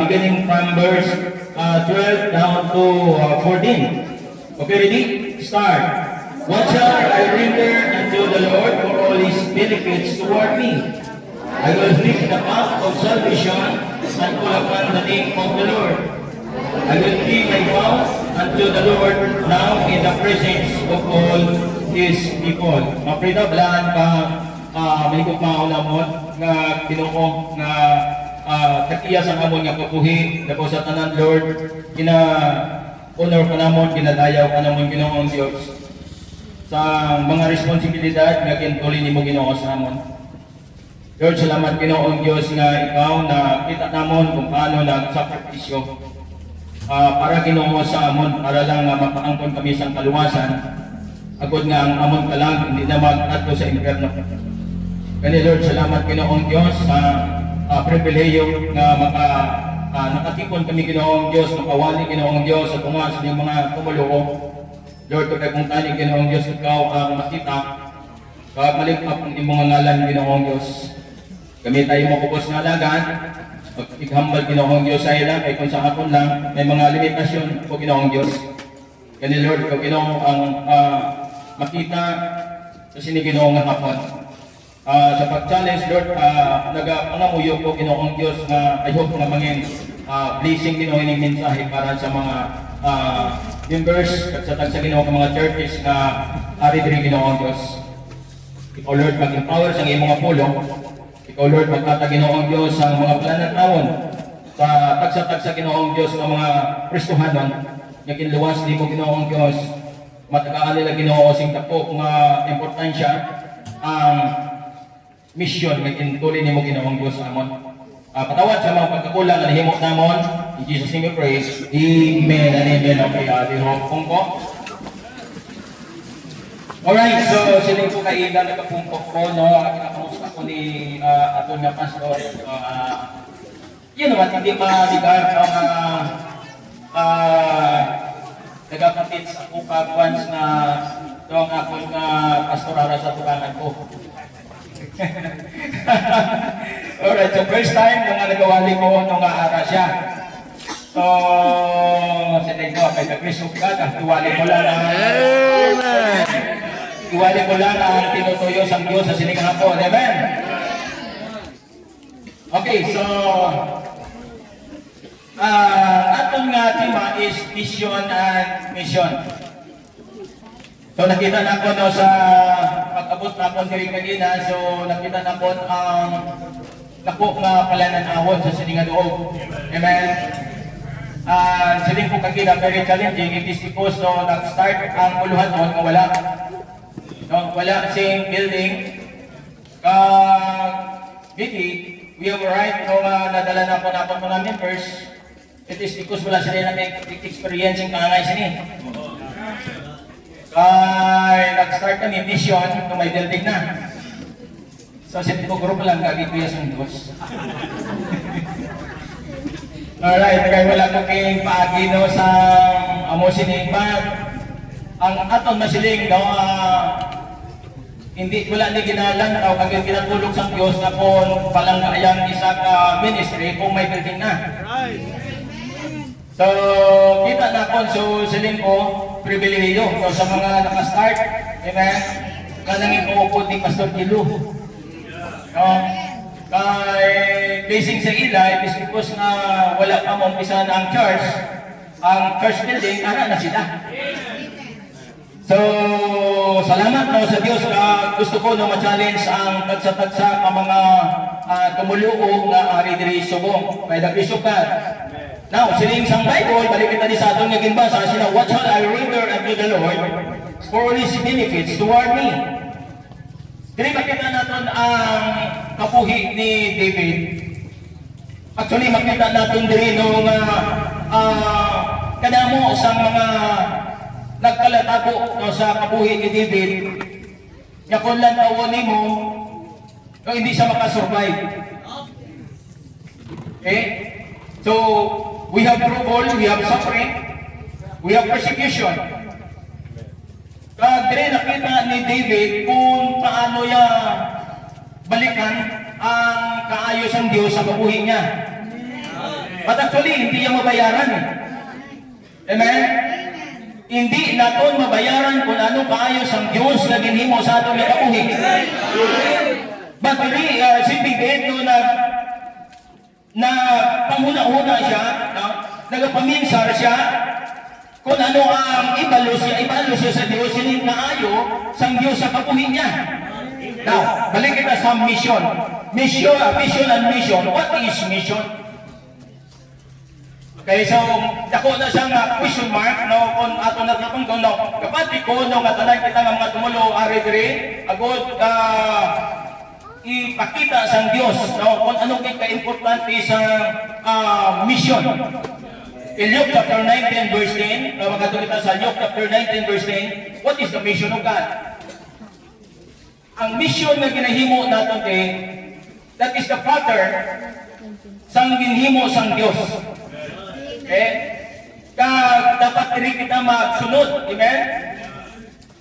beginning from verse 12 down to 14. Okay, ready? Start. What shall I render unto the Lord for all his benefits toward me? I will lift the path of salvation and call upon the name of the Lord. I will give my vows unto the Lord now in the presence of all his people. Maprita, blaan ka mahigop maunamot nga Ginoo nga takiya sa amon nga kapuhi dako sa tanan Lord kina honor ka namon kinadayaw ka namon Ginoong Dios sa mga responsibilidad nga kintuli nimo Ginoo sa amon. Lord, salamat Ginoong Dios nga ikaw na kita namon kung paano nagsakripisyo para Ginoo sa amon para lang mapaangkon kami sa kaluwasan agud nga ang amon ka lang hindi na mag-adto sa impyerno. Kani Lord, salamat Ginoong Dios sa pribilehiyo nga nakatipon kami Ginoong Dios, makawali Ginoong Dios sa tunga sa mga tumuluo. Lord, kaya kung tani Ginoong Dios, ikaw ang makita, malikap ang imong ngalan Ginoong Dios. Kami tayo makupos nga lagan, ighambal Ginoong Dios sa ilang, kay kung sa hapon lang, may mga limitasyon po Ginoong Dios. Kani Lord, ikaw Ginoo ang makita sa sini Ginoo nga hapon. Sa pag-challenge, Lord, nagapangamuyo ko Ginoong Diyos na I hope na mangin blessing Ginoo ining mensahe para sa mga members at sa tagsa Ginoo ng mga churches na ari diri Ginoong Diyos. Ikaw Lord, mag-empower sa iyong mga pulong. Ikaw Lord, magtata Ginoong Diyos sa mga planet tawon sa tagsa-tagsa Ginoong Diyos ng mga Kristohanon nga kinluwas nimo Ginoong Diyos. Matagaan nila Ginoo sing dako nga importansya ang mission nga kintuli nimo Ginoong Dios amon. Patawad sa mga pagkakulang na nahimo namon. In Jesus name we pray. Amen and amen. Okay, pungko. Alright, so sila po kailan nagpungko ko, no? Kinakamusta ko ni aton nga pastor. Yun naman, hindi maligar nagkapatid sa ukag once na itong akong pastorara sa tulangan ko. Alright, so first time nung nagawali ko nung aara siya. So, sinay ko, kay Chris Ukag, iwali ko lang ang tinutuyo sa Diyos sa sining hapon. Amen? Okay, so, atong nga tema is vision and mission. So nakita na ko no, sa pag-abot na ko kay kanina, so nakita na ko ang lako nga palananawon sa sining loob. Amen. Sining ko kakita very challenging. It is because no, nag-start ang uluhan noon nga wala. No, wala sing building. We have right no, nadala na po mga members. It is because wala sila na experience yung kangay sini. Nag-start kami mission kung may building na. So, set ko group lang kagikuya sa Diyos. Alright, kaya wala ko kayong paagi no, sa amo sining bag. Ang aton masiling no, hindi wala ni ginalang o kaging kinatulog sa Diyos na kung palang kayang isa ka ministry kung may building na. So, kita na po, so siling ko, pribilehiyo. So, sa mga nakastart, amen, kanangin ko po ni Pastor Kilu. No? Kay basing sa ila, is because na wala pa mong isa na ang church building, ara na sila. So, salamat no, sa Diyos na gusto ko na ma-challenge ang tagsa-tagsa ang mga tumuluo nga ari diri subong. Kaya nag-isukat. Now, sining sang Bible, balik kita ni sa atong naging basa, sila, what shall I render unto the Lord for his benefits toward me? Dili makita natin ang kapuhi ni David. Actually, makita natin diri nung kadamo sa mga nagkalatago no, sa kapuhi ni David. Nga kung lang tawon mo, no, hindi siya makasurvive. Okay? So, we have trouble, we have suffering, we have persecution. Kaya nakita ni David kung paano niya balikan ang kaayos ng Diyos sa kabuhi niya. But actually, hindi niya mabayaran. Amen? Hindi naton mabayaran kung ano kaayos ang Diyos na ginhimo sa atong kabuhi. But really, si David no, na panguna-una siya, no? Nagpaminsar siya kung ano ang ibalo siya sa Diyos, hindi naayo sa Diyos sa kabuhi niya. Now, balik kita sa mission. Mission and mission. What is mission? Okay, so, dako na siyang question mark, no, kung ato na kapag no, kapag ko, no, nga tanan kita nga mga tumulo, ari-diri, agod, ipakita sa Diyos, no, kung anong ka-importante sa mission. In Luke chapter 19, verse 10, magkatong kita sa Luke chapter 19, verse 10, what is the mission of God? Ang mission na ginahimo natin kay, that is the pattern sang ginhimo sang Diyos. Okay? Dapat diri kita magsunod. Amen?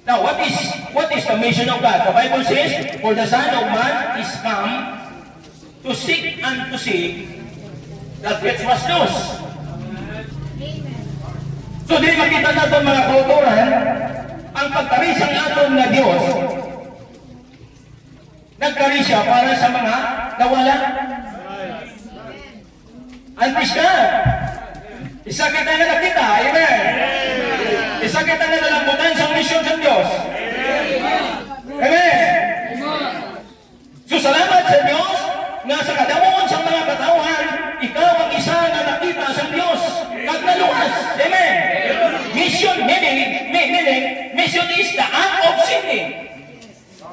Now, what is the mission of God? The Bible says, for the Son of Man is come to seek and to save that which was lost. So, di makita natin mga kauturan, ang pagkarisang aton na Diyos, nagkari siya para sa mga nawala. Antis ka. Isa kita na nakita. Amen. Isa kita na nalambutan sa misyon sa Diyos. Amen. So, salamat sa Diyos na sa kadamon sa mga katauhan, ikaw ang isa na nakita sa Diyos. At naluwas. Amen. Mission, meaning, mission is the act of sinning.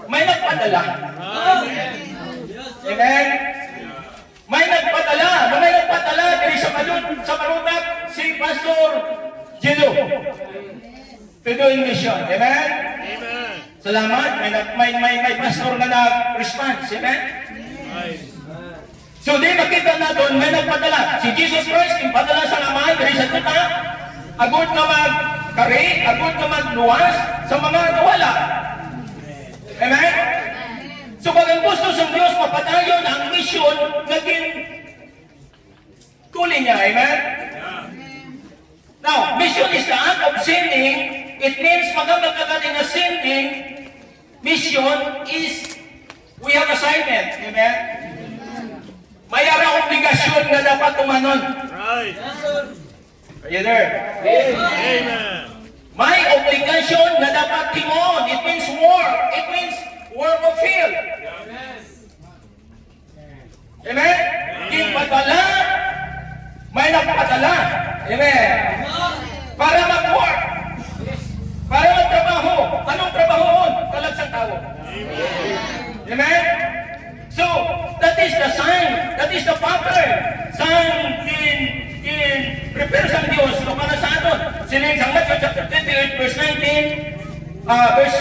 May nagpadala. Amen. May nagpadala diri sa Marutak si Pastor Gino. To do in mission. Amen. Salamat. May pastor na nag-response. Amen. So di makita natin may nagpadala. Si Jesus Christ yung padala sa Ama diri sa kita. Agud na magkari, agud na magluwas sa mga nawala. Amen? So pag ang gusto sa Diyos, mapadayon ang mission naging tuli niya. Amen? Now, mission is the act of sinning. It means magkakagaling na sinning. Mission is we have assignment. Amen? May ara obligasyon na dapat tumanon. Right. Are you there? Amen. May obligation na dapat timon. It means work. It means work of field. Amen? Padala. May nagpadala. Amen? Para mag-work. Para magtrabaho. Anong trabahoon? Talagsang tao. Amen? So, that is the sign. That is the pattern. Sign prepare sa Diyos no, para sa aton. Sining sa Matthew chapter 28, verse 19, verse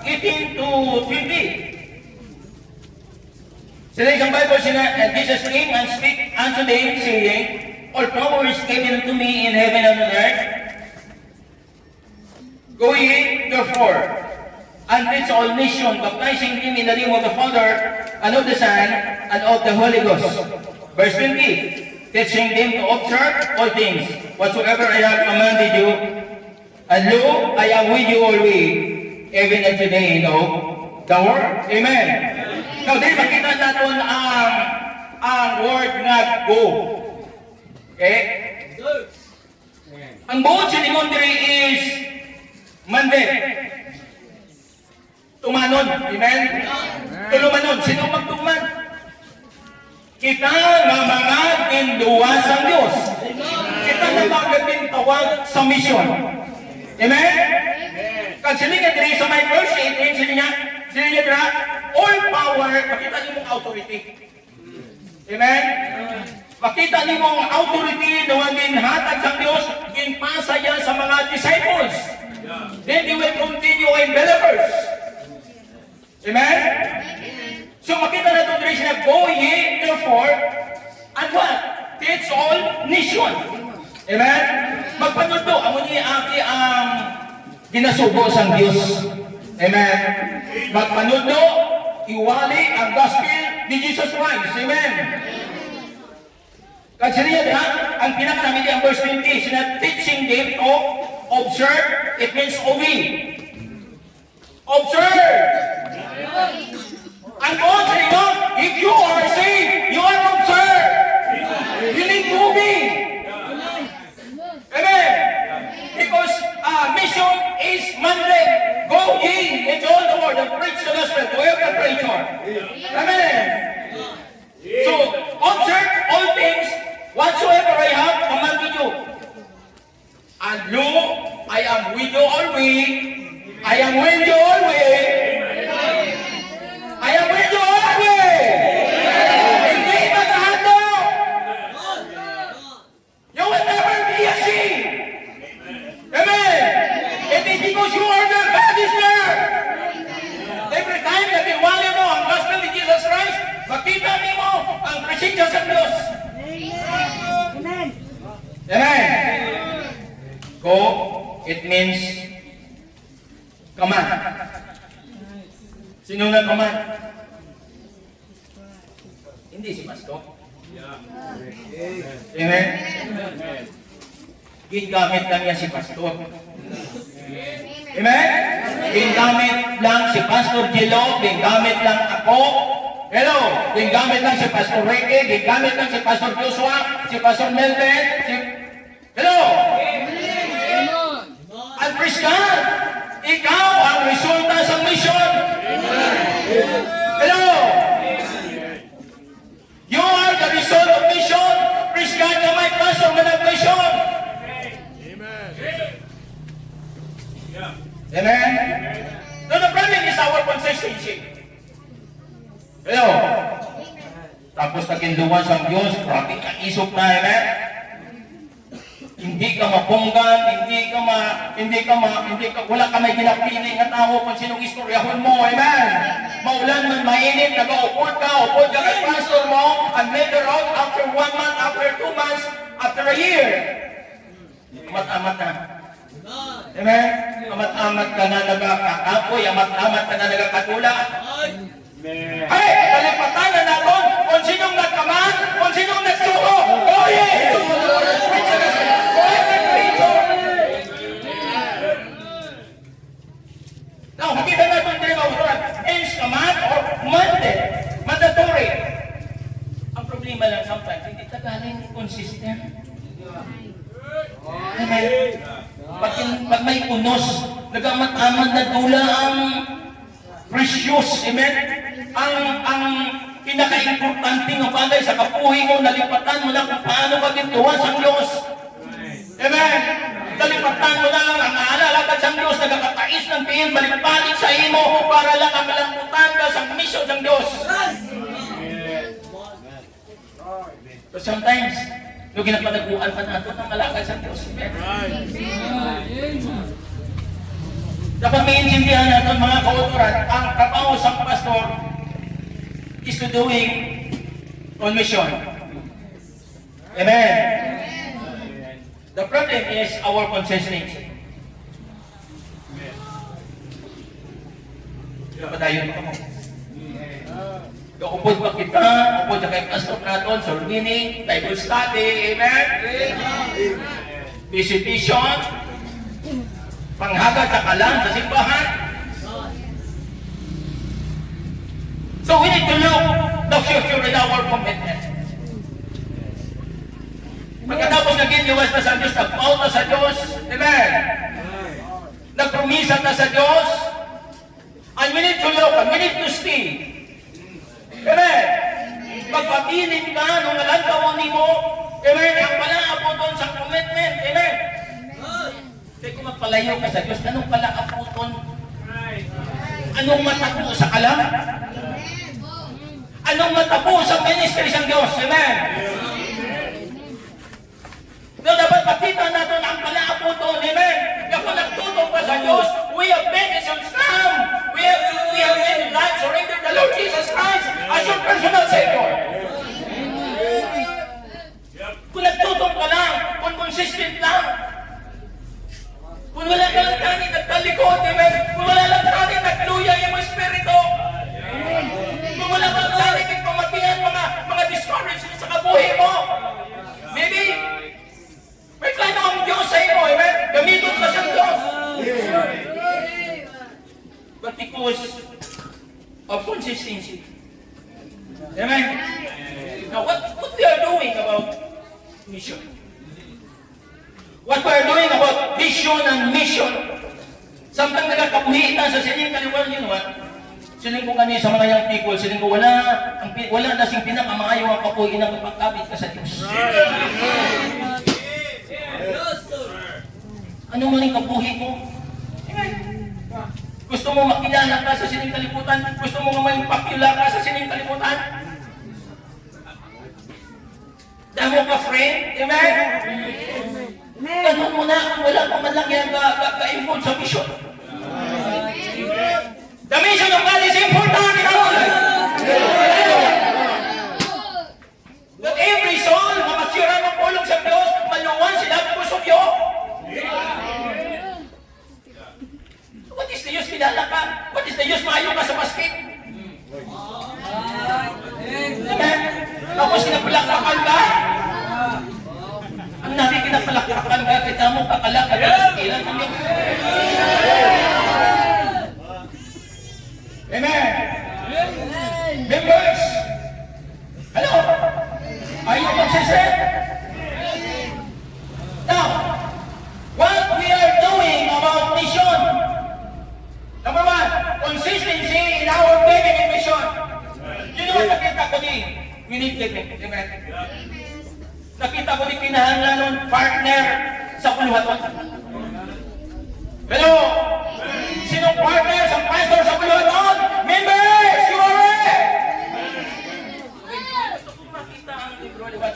18 to 20. Sining sa Bible, and Jesus came and speak unto them, saying, all power is given unto me in heaven and on earth. Go ye, therefore, and teach all nations, baptizing them in the name of the Father, and of the Son, and of the Holy Ghost. Verse 20. Teaching them to observe all things, whatsoever I have commanded you. And lo, I am with you always, even unto the end of the world. Amen. Now, dahil makita natin ang word nga go. Okay? Ang buod sa lingon diri is mandate. Tumanon. Amen? Tulumanon. Sino magtuman? Kita nga mga tinduwa sa Diyos. Kita na mga tawag sa mission. Amen? Kag sila nga diri sa my verse 18, sila nga diri, all power, makita niyo mong authority. Amen? Makita niyo mong authority na wagin hatag sa Diyos, ginpasa yan sa mga disciples. Then they will continue in believers. Amen? So makita na ito diri siya, go ye therefore, and what? Teach all nation. Amen? Magpanuto, amo niya aki ang ginasugo sang Dios. Amen? Magpanuto, iwali ang gospel ni Jesus Christ. Amen? Kagsariya ha, ang pinakanamin ang verse 20 is na teaching them to observe, it means obey. Observe! Ang God sa inyo, if you are saved, you are observed. You need to obey. Amen. Because mission is mandate. Go ye into all the world and preach the gospel to every creature. Amen. So, observe all things whatsoever I have commanded you. And lo, I am with you always. I am with you always. I am with you always. Hindi magahalo. You will never be ashamed. Amen. It is because you are there, God is there. Every time na tiwala mo ang gospel ni Jesus Christ, makita mo ang presensya sa Diyos. Amen. Amen. Go, it means command. Sino na command? Hindi si Pastor. Amen. Gingamit lang niya si Pastor. Amen? Gingamit lang si Pastor Gilo, gingamit lang ako. Hello, gingamit lang si Pastor Ricky, gingamit lang si Pastor Joshua, si Pastor Melvin, Hello! At praise God, ikaw ang resulta sa mission. Hello! You are the result of mission. Praise God na may pastor na nag-mission. Amen? So the problem is our consistency. Hello? Tapos naginduan sa Diyos, grabe ka isok na, amen? Hindi ka mapunggan, wala ka may ginapili nga tao kung sinong istoryahon mo, amen? Maulan man mainit, nag-upod ka kay pastor mo, and later on, after 1 month, after 2 months, after a year, amat-amat na. Amen? Amat-amat ka na nagkakapoy, amat-amat ka na nagkakatula. Hey, kalipatan na natin kung sinong nagkaman, kung sinong nagsuho. Oh yeah! Now, makita natin din ang uturan. Is command or mandatory. Ang problema lang sometimes, hindi tagaling consistent. Amen. Pag may unos, nagamat-amat na dula ang precious, amen? Ang pinaka-importante ng bagay sa kapuhi mo, nalipatan mo lang kung paano magintuwa sa Diyos. Amen? Nalipatan mo lang ang aalalagan sa Diyos, nagkakais ng tingin, balik-balik sa imo, para lang ang malamputan ka sa mission ng Diyos. So sometimes, yung ginapanaguan pa natin ang alakad sa Diyos. Dapat maintindihan natin mga kauturan, ang trabaho sa pastor is to doing on mission. Amen. The problem is our consistency. Dapat tayo mo. Upod pa kita, upod na kay pastor natin, soul winning, Bible study, amen? Visitation, panghagad sa kalan, sa simbahan. So we need to look the future in our commitment. Pagkatapos naging liwas na sa Diyos, nag-out na sa Diyos, amen? Nagpromisa na sa Diyos, and we need to look, and we need to stay. Amen? Pagpapilit ka nung nalantawan mo, amen, ang pala po doon sa commitment, amen? Kaya kung magpalayo ka sa Diyos, anong pala aputon? Anong matabo sa kalam? Anong matabo sa ministry sa Diyos? Amen? So dapat makita natin ang pala aputon, amen? Kapag nagtutong pa sa Diyos, we have benefits from. We have many lives surrendered the Lord Jesus Christ as your personal Savior. Kung nagtutong ka lang, kung consistent lang, kung wala ka lang tani nagtalikod, amen? Kung wala lang tani nagluya yung Espiritu, kung wala ka lang tani nagpamatihan mga discouragement sa kabuhi mo, mission. What we're doing about vision and mission. Samtang nagkakabuhi ita sa sining kaliwan, you know what? Sining ko kani sa mga young people, sining ko wala na sing pinakamaayo ang kapuhi na kapagkabit ka sa Diyos. Ano man yung kapuhi mo? Gusto mo makilala ka sa sining kalibutan? Gusto mo nga may pakilala ka sa sining kalibutan? Damo ka friend? Amen? Ganun mo na, wala pa man lang yan ka-involve sa mission. The mission of God is important in our life. That every soul, makasira ng pulong sa Diyos, maluwan sila ang puso niyo. What is the use kilala ka? What is the use maayo ka sa basket? Amen? Tapos kinapalakakan ka? Ang nabi kinapalakakan ka, kita mo kakalakad sa ilan ng Diyos. Amen. Members, hello? Are you consistent? Now, what we are doing about mission. Number one, consistency in our giving and mission. You know what nakita ko din? We need giving. Amen. Nakita ko din kinahanglan nun partner sa puluhaton. Hello? Sinong partner sa pastor sa puluhaton? Members, you are it! Gusto kong makita ang libro, di ba,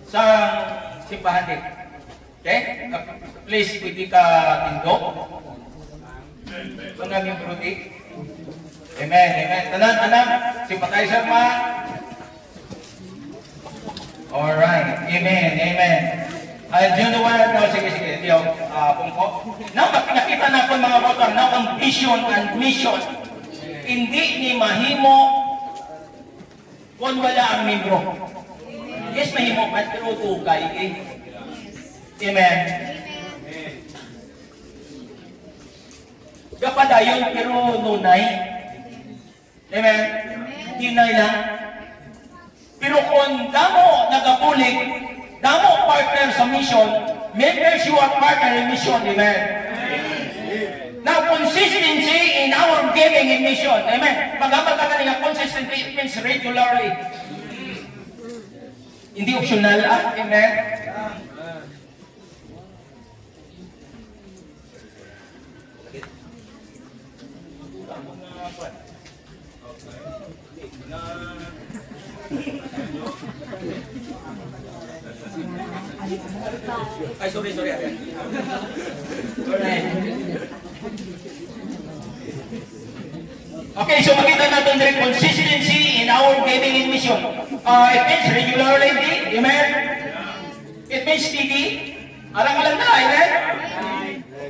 sa simbahan din. Okay? Please, pwede ka tindok. Mga libro din. Amen, amen. Tanan, sympathizer pa. Alright, amen, amen. Do you know what? No, sige, hindi ako pungko. Now, nakita na po mga botang, now ang vision and mission, hindi ni mahimo kung wala ang membro. Yes, mahimo pa, pero tugay eh. Amen. Kapadayon, pero nunay. Amen. Hinay lang. Pero kung damo nagapulig, damo partner sa mission, members you are partner in mission, amen. Now, consistency in our giving in mission, amen. Pag-amal ka kanina, consistency, it means regularly. Hindi optional, amen. Ay, sorry. Alright. Okay, so makita natin the consistency in our giving in mission. It means regularity, amen? It means steady. Alang-alang na, amen?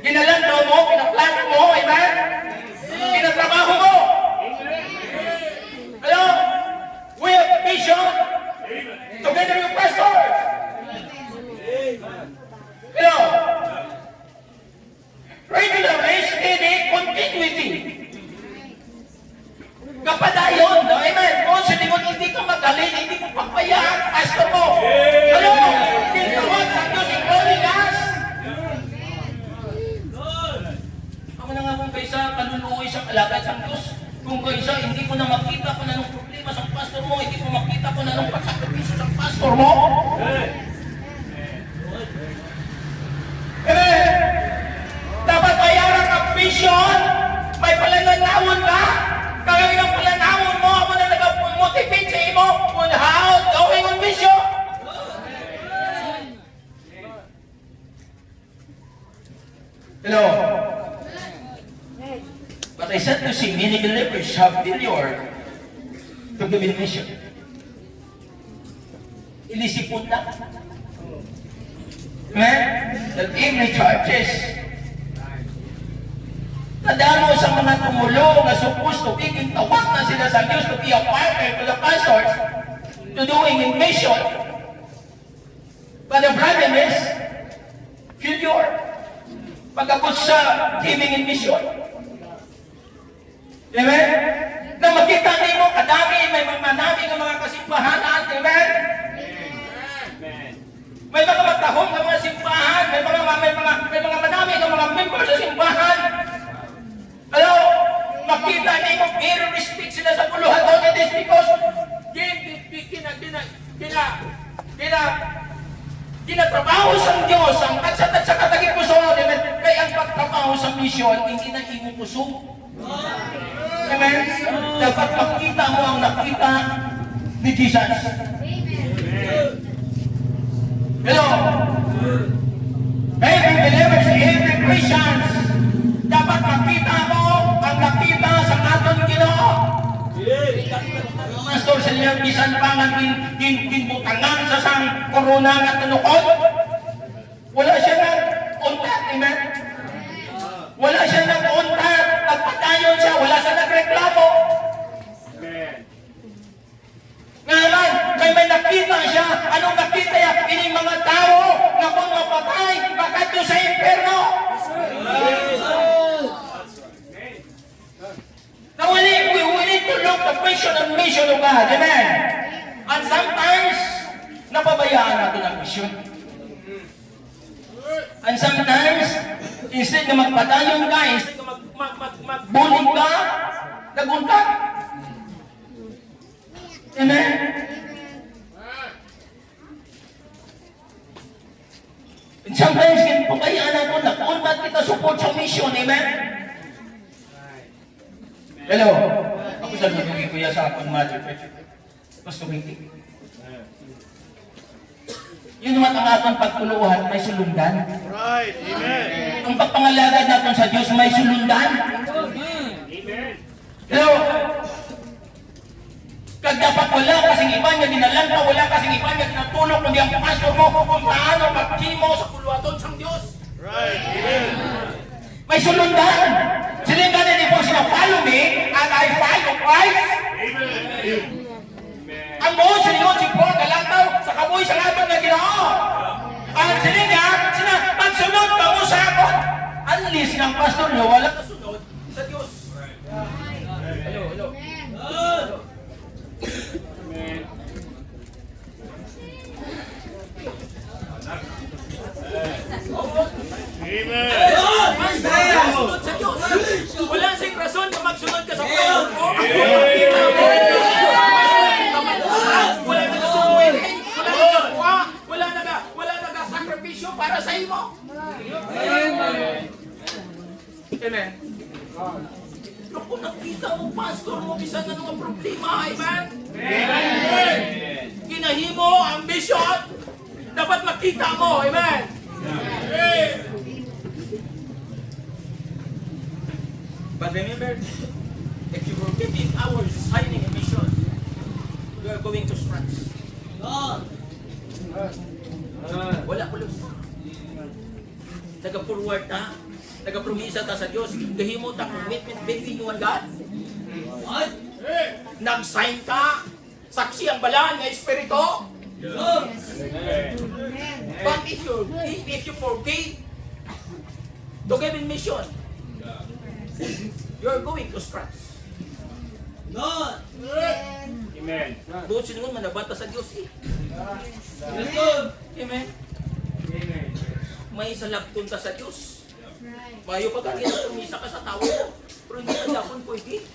Ginalando mo, pinaplano mo, amen? Pinatrabaho mo. Hello? We have vision together with pastors. Hello? Regularly, steady, continuity. Kapadayon, amen? Kung sa lingon, hindi ka magaling, hindi mo papayaan, pastor mo. Hello? Tinawag sa Diyos, including us. Ako na nga kung kaysa kanuluoy sa kalagay sa Diyos. Kung kaysa hindi ko na makita kung anong problema sa pastor mo, hindi ko makita kung anong pagsakripisyo sa pastor mo. Amen? Dapat bayaran ang vision, may palananawon ka. Kaya ng palanawon mo, ako na nag-motivate sa imo on how going on mission. Hello? But I said to see many believers have failure to give in mission. Inisipon na. Amen? That every churches, nadamo sa mga tumulong na supposed to be, tawag na sila sa Diyos to be a partner to the pastors to doing in mission. But the problem is, failure. Pagkapos sa giving in mission. Amen? Na makita nimo kadami, may manami ng mga kasimbahan dahon ng mga simbahan, may mga madami ng mga members sa simbahan. Hello? Makita niyo mo, pero respect sila sa puluhan doon. It is because ginatrabaho sa Diyos ang katsat at sa katagip puso. Kaya ang pagtrabaho sa misyon, hindi na imo puso. Amen? Dapat makita mo ang nakita ni Jesus. Hello? Every believers, every Christians, dapat makita mo ang nakita sa aton Ginoo. Pastor sa iyang bisan pa nga kinbutangan sa sang corona nga tunukod. Wala siya nang untat, amen? Wala siya nang untat. Nagpatayon siya, wala siya nagreklamo. Ngayon, may nakita siya. Anong nakita niya? Ining mga tao na kung mapatay, bakit doon sa impyerno? Now we need to look the question and mission of God. Amen? And sometimes, napabayaan natin ang mission. And sometimes, instead na magpatayon ka, instead na magbulig ka, naguntak. Amen? And sometimes, kinapagayaan natin na kung ba't kita support sa mission. Amen? Hello? Ako sa lubugi kuya sa akong mother. Tapos tumiti. Yun naman ang atong pagtuluhan, may sulundan. Right. Amen. Ang pagpangalagad natin sa Diyos, may sulundan. Amen. Hello? Kag dapat wala kasing iba niya ginalanta, wala kasing iba niya ginatulog, kundi ang pastor mo kung paano mag-chimo sa puluhaton sa Diyos. Right. Amen. May sulundan. Sila nga na po sila, follow me, and I follow Christ. Amen. Ang buong sinunod si Paul, kalantaw, sa kabuhi sa laban na Ginoo. Ang sila nga, sila, magsunod ka mo sa ako. Unless ng pastor niyo, wala kasunod sa Diyos. Hello, hello. Amen. Magsunod sa Diyos. Wala sing rason na magsunod ka sa pastor mo. Wala nagasubuhin. Wala nagawa. Wala nagasakripisyo para sa imo. Amen. Kung nakita mo, pastor mo, bisan na mga problema, amen? Amen. Ginahimo ang mission. Dapat makita mo, amen? Amen. But remember, if you were giving hours signing a mission, you are going to scratch. Wala ko lang. Taga-forward ta, taga-promisa ta sa Diyos, gahimo ta commitment between you and God. Nag-sign ka, saksi ang balaan ng Espiritu. But if you forget to give in mission, you are going to scratch. Amen. Doon sinunod manabata sa Diyos eh. Amen. May salabton ka sa Diyos. Mayo pa kanya na tumisa ka sa tao mo. Pero hindi ka dapat pwede.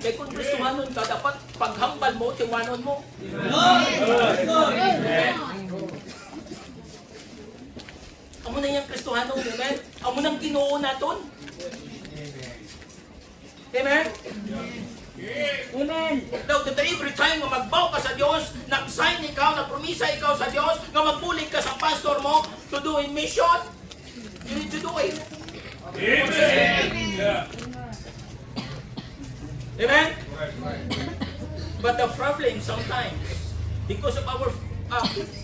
Kaya kung Kristuhanon ka, dapat paghambal mo, tiwanon mo. Amo na yung Kristuhanon, amen? Amo nang Ginoo naton. Amen? Amen. Now, that every time na magbaw ka sa Diyos, nag-sign ikaw, nag-promisa ikaw sa Diyos, na magpulig ka sa pastor mo to do in mission, you need to do it. Amen? But the problem sometimes, because of our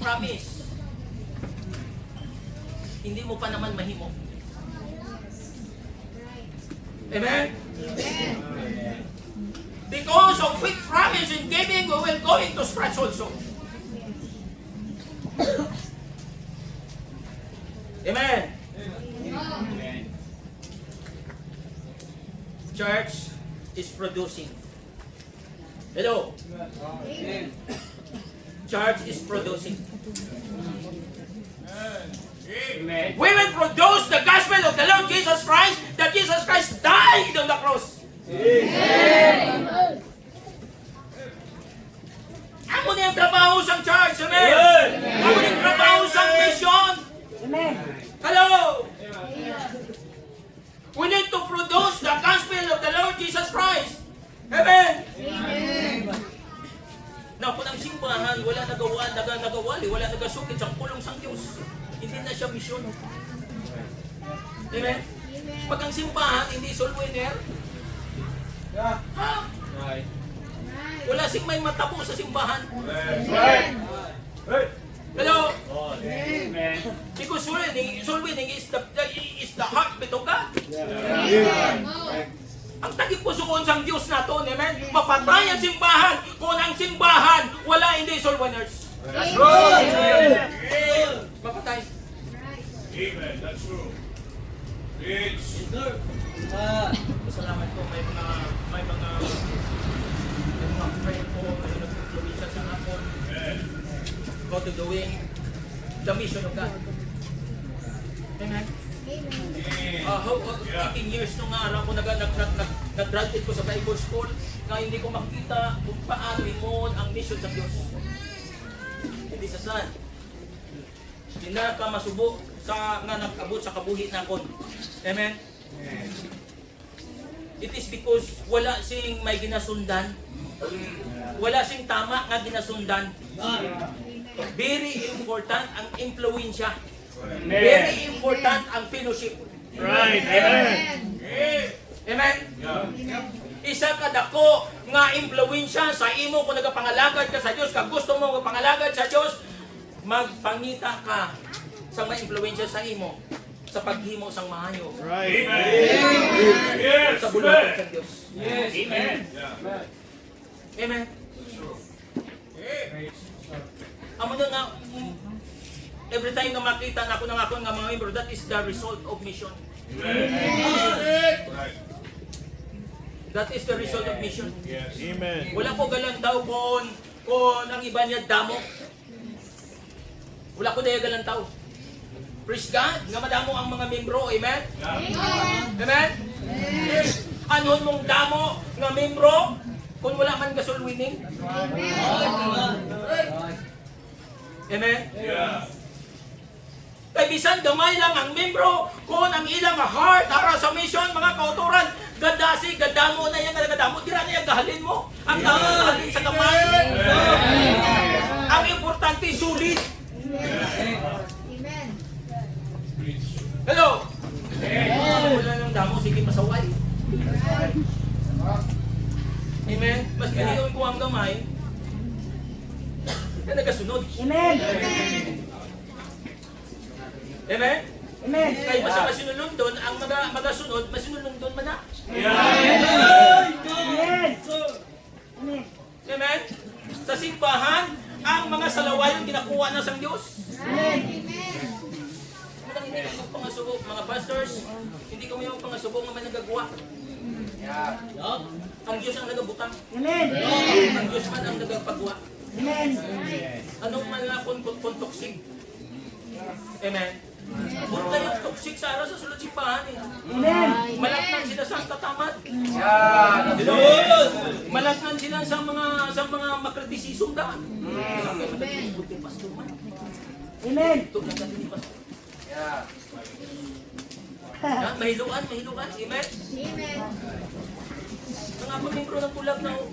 promise, hindi mo pa naman mahimo. Amen? Because of faith promise in giving, we will go into scratch also. Amen? Church is producing. Hello? church is producing. Amen. We will produce the gospel of the Lord Jesus Christ, that Jesus Christ died on the cross. Amo na yung trabaho sa church, amen? Amo na yung trabaho sa mission. Amen. Hello? We need to produce the gospel of the Lord Jesus Christ. Amen? Now, kung ang simbahan, wala nagawali, wala nagasukit sa pulong sang Diyos, hindi na siya misyon. Amen? Pag ang simbahan, hindi soul winner, ha? Wala sing may matabo sa simbahan. Hello? Amen. Because soul winning is the heartbeat of God. Ang tagip pusoon sang Diyos nato, amen? Mapatay ang simbahan kung ang simbahan wala hindi soul winners. That's right. Mapatay. Amen. That's true. It's Salamat po may mga friend po na nagtutulong sa hapon about to doing the mission of God. Amen. How 18 years nung araw ko nag-graduate ko sa Bible School na hindi ko makita kung paano imon ang mission sa Diyos. Hindi sa saan. Hindi na ka masubo sa nga nag-abot sa kabuhi na kon. Amen. It is because wala sing may ginasundan. Wala sing tama nga ginasundan. Very important ang influensya. Very important ang fellowship. right. Amen. Amen? Isa ka dako nga impluwensya sa imo kung nagapangalagad ka sa Dios, kag gusto mo magapangalagad sa Dios, magpangita ka sa maimpluwensya sa imo sa paghimo sang maayo Right. Amen. Yes. sa bulatan sa Dios. Amen. Amen. Amo na nga every time na makita na ako ng ako nga mga membro, that is the result of mission. Right. That is the result of mission. Yes. Amen. Wala ko galantaw kung ang iba niya damo. Wala ko daya galantaw. Praise God, nga madamo ang mga membro, amen? Amen? Anon mong damo nga membro kung wala man gasol winning? Amen? Yeah. Kay bisan gamay lang ang membro kung ang ilang heart para sa mission, mga kauturan, gadasi, gadamo na yan, gadamo, tira na yan, gahalin mo. Ang gahalin sa kamay. Ang importante, sulit. Hello? Wala nang damo, sige pasaway. Amen? Mas piliyon ko ang gamay na nagasunod. Amen. Amen? Amen. Kaya basta masinulong doon, ang magasunod, masinulong doon man na. Amen. Amen. Amen? Sa simbahan, ang mga salaway yung kinakuha na sa Diyos. Amen. Madang hindi kami pangasubo, mga pastors, hindi kami yung pangasubo nga may nagagawa. Ang Diyos ang nagabutang. Amen. Ang Diyos man ang nagapagawa. Amen. Anong man lang kung toksik. Amen? Huwag kayong toksik sa araw sa sulod simbahan eh. Amen. Malaknan sila sa tatamad. Malaknan sila sa mga makritisisong daan. Sa kayo matagibot yung pastor man. Amen. Ito lang natin yung pastor. Yan, mahiluan. Amen? Mga pamingkro ng pulag na oh.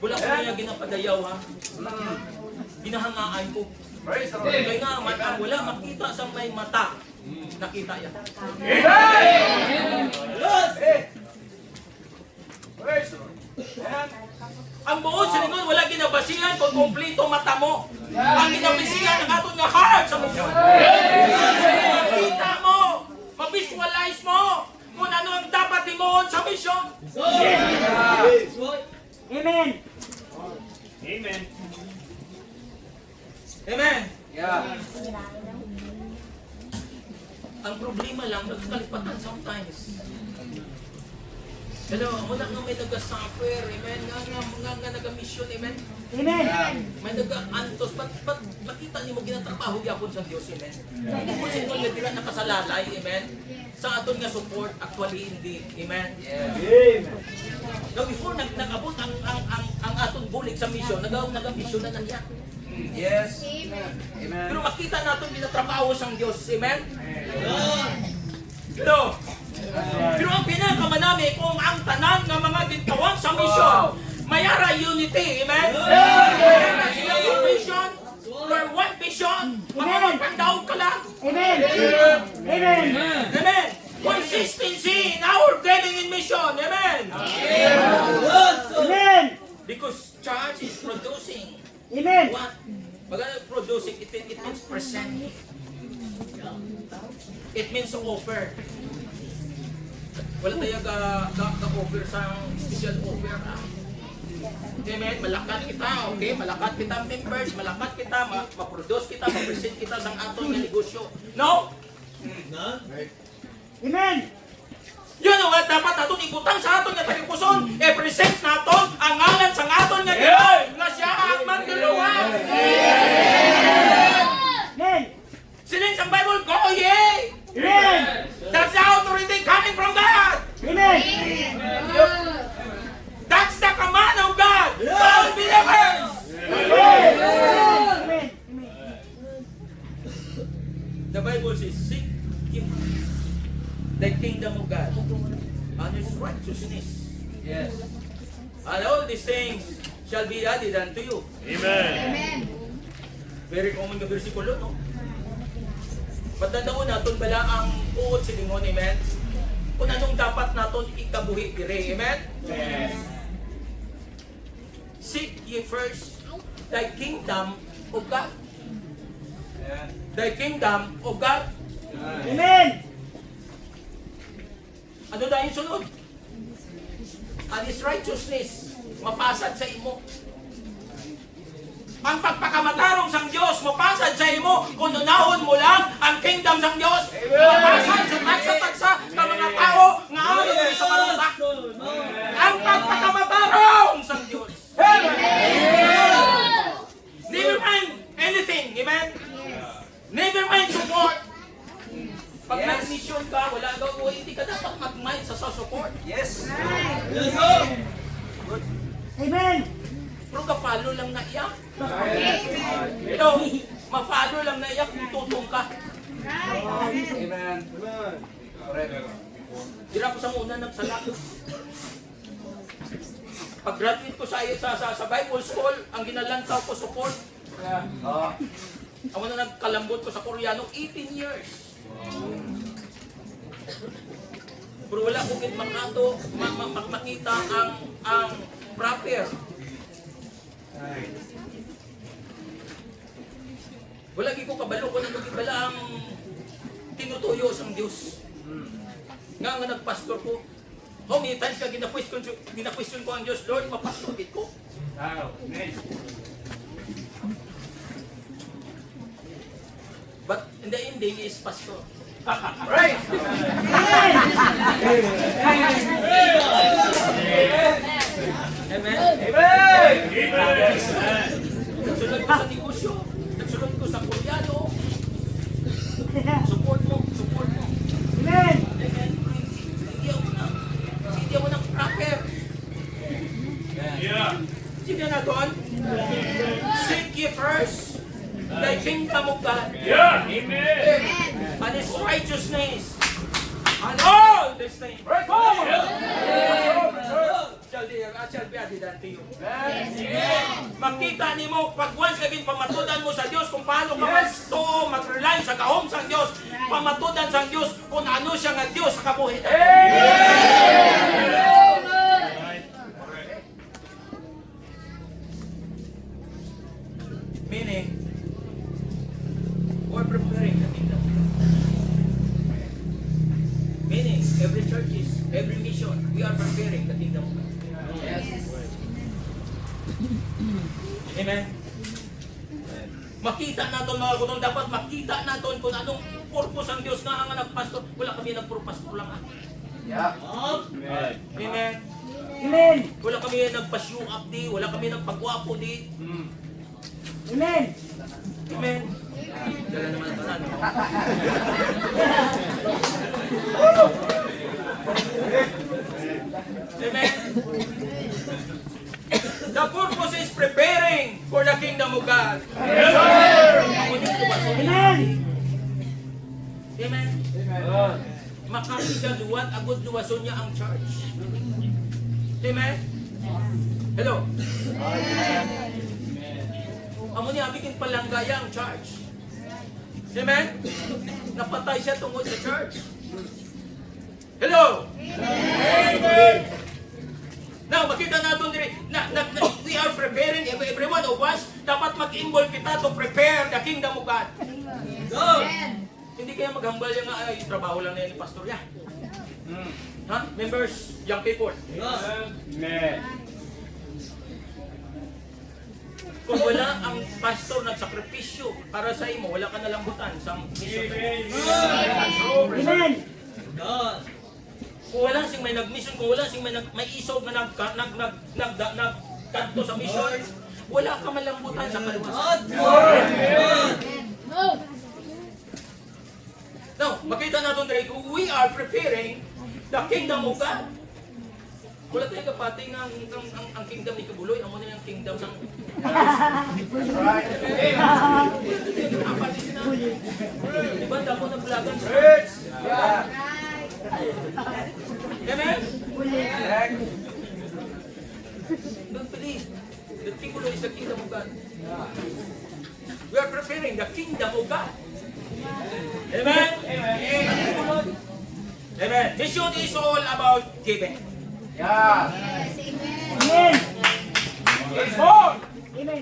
Wala ko na yung ginapadayaw ha. Ginahangaan ko. Kaya nga man ang wala makita sa may mata. Nakita yan. Ang buod sa lingon, wala ginabasihan kung kumplito mata mo. Ang ginabasihan ang aton nga heart sa mga. Makita mo, ma-visualize mo kung ano ang dapat imoon sa mission. Amen. Amen. Amen? Ang problema lang, nagkalipatan sometimes. Hello, muna nga may nag-suffer, amen. Nga nag-mission, amen. Amen. May nag-antos, ba't makita niyo mo ginatrabaho yapon sa Diyos, amen. Hindi po sa inyo nga dila nakasalalay, amen. Sa aton nga support, actually hindi, amen. Now before nagabot ang aton bulig sa mission, nag-mission na niya. Yes. Amen. Pero makita natin ginatrabaho sa Diyos, amen. Pero ang pinakamanami kung ang tanan ng mga gintawan sa mission, mayara unity, amen? Mayara sila yung vision, for one vision, mga magpandaw ka lang. Amen. Amen. Amen? Consistency in our dwelling in mission, amen? Amen. Because church is producing. Amen. What? Pag producing, it means percent. It means to offer. Wala tayo ga-offer sa special offer. Amen? Malakat kita, okay? Malakat kita members, malakat kita, ma-produce kita, ma-present kita sa aton nga negosyo. No? Amen. Yun ang dapat natin ibutang sa aton nga tagipuson, i-present naton ang ngalan sa aton nga Ginoo nga siya ang manluluwas. Amen. Siling sa Bible, go ye! Amen. That's the authority coming from God. Amen. That's the command of God to all believers. Amen. The Bible says, seek Him, the kingdom of God, and His righteousness. Yes. And all these things shall be added unto you. Amen. Very common na versikulo, no? Patandaan natin bala ang uod si Limon, amen? Kung anong dapat natin ikabuhi dire, amen? Yes. Seek ye first thy kingdom of God. Thy kingdom of God. Amen. Ano dahil sunod? And His righteousness, mapasad sa imo. Ang pagpakamatarong sang Diyos, mapasad sa imo kung unahon mo lang ang kingdom sang Diyos. Mapasad sa tagsa-tagsa ng mga tao nga ayon sa karuta. Ang pagpakamatarong sang Diyos. Never mind anything, amen? Never mind support. Pag nag-mission ka, wala daw, hindi ka dapat mag-mind sa support. Yes. Amen. Pero ka-follow lang na iyak. Ito, ma-follow lang na iyak kung tutong ka. Amen. Dira ko sa muna nagsalat. Pag-graduate ko sa Bible School, ang ginalantaw ko support. Ako na nagkalambot ko sa Koreano, 18 years. Pero wala ko kit makita ang proper. Wala gi ko kabalo ko nang gibala ang tinutuyo sang Dios. Nga nagpastor ko. How many times ka gina-question ko ang Diyos, Lord, mapastor gid ko. But in the ending is pastor. Right? Amen. Nagsunod ko sa negosyo, nagsunod ko sa Koreano. Support mo. Amen. Amen. Hindi ako ng proper. Sige na doon. Seek ye first thy kingdom of God. Amen. And His righteousness. And all these things. Shall be added unto you. Makita ni mo, pag once kaging pamatudan mo sa Diyos, kung paano ka mag-rely sa kahom sa Diyos, pamatudan sa Diyos, kung ano siya nga Diyos sa kabuhi. Meaning, we're preparing the kingdom. Meaning, every churches, every mission, we are preparing the kingdom. Yes. Amen. Makita natin mga kutong, dapat makita natin kung anong purpose ang Diyos nga ang nagpastor. Wala kami nagpurpastor lang. Amen. Amen. Wala kami nagpa-show up di, wala kami nagpagwapo di. Amen. Amen. Dala naman ito na. Amen. The purpose is preparing for the kingdom of God. Amen. Amen. Makari siya luwat, agad luwason niya ang church. Amen. Hello. Amo niya bikin palanggaya ang church. Amen. Napatay siya tungkol sa church. Hello. Amen. Now, makita natin diri we are preparing every one of us dapat mag-involve kita to prepare the kingdom of God. Hindi kaya maghambal yung ay trabaho lang na yan ni pastor ya. Ha? Members, young people. Amen. Kung wala ang pastor nagsakripisyo para sa imo, wala ka nalambutan sa mission. Amen. Kung wala sing may nag-mission, kung wala sing may isog na nagkanto sa mission, wala ka malambutan sa kaluwasan. Now, makita natin dahil kung we are preparing the kingdom of God. Wala tayo kapati nga ang kingdom ni Kabuloy, amo na yung kingdom ng diba dapat na vlogan sa Amen? Don't believe. The Kabuloy is the kingdom of God. We are preparing the kingdom of God. Amen? Amen. Amen. Mission is all about giving. Amen. Amen.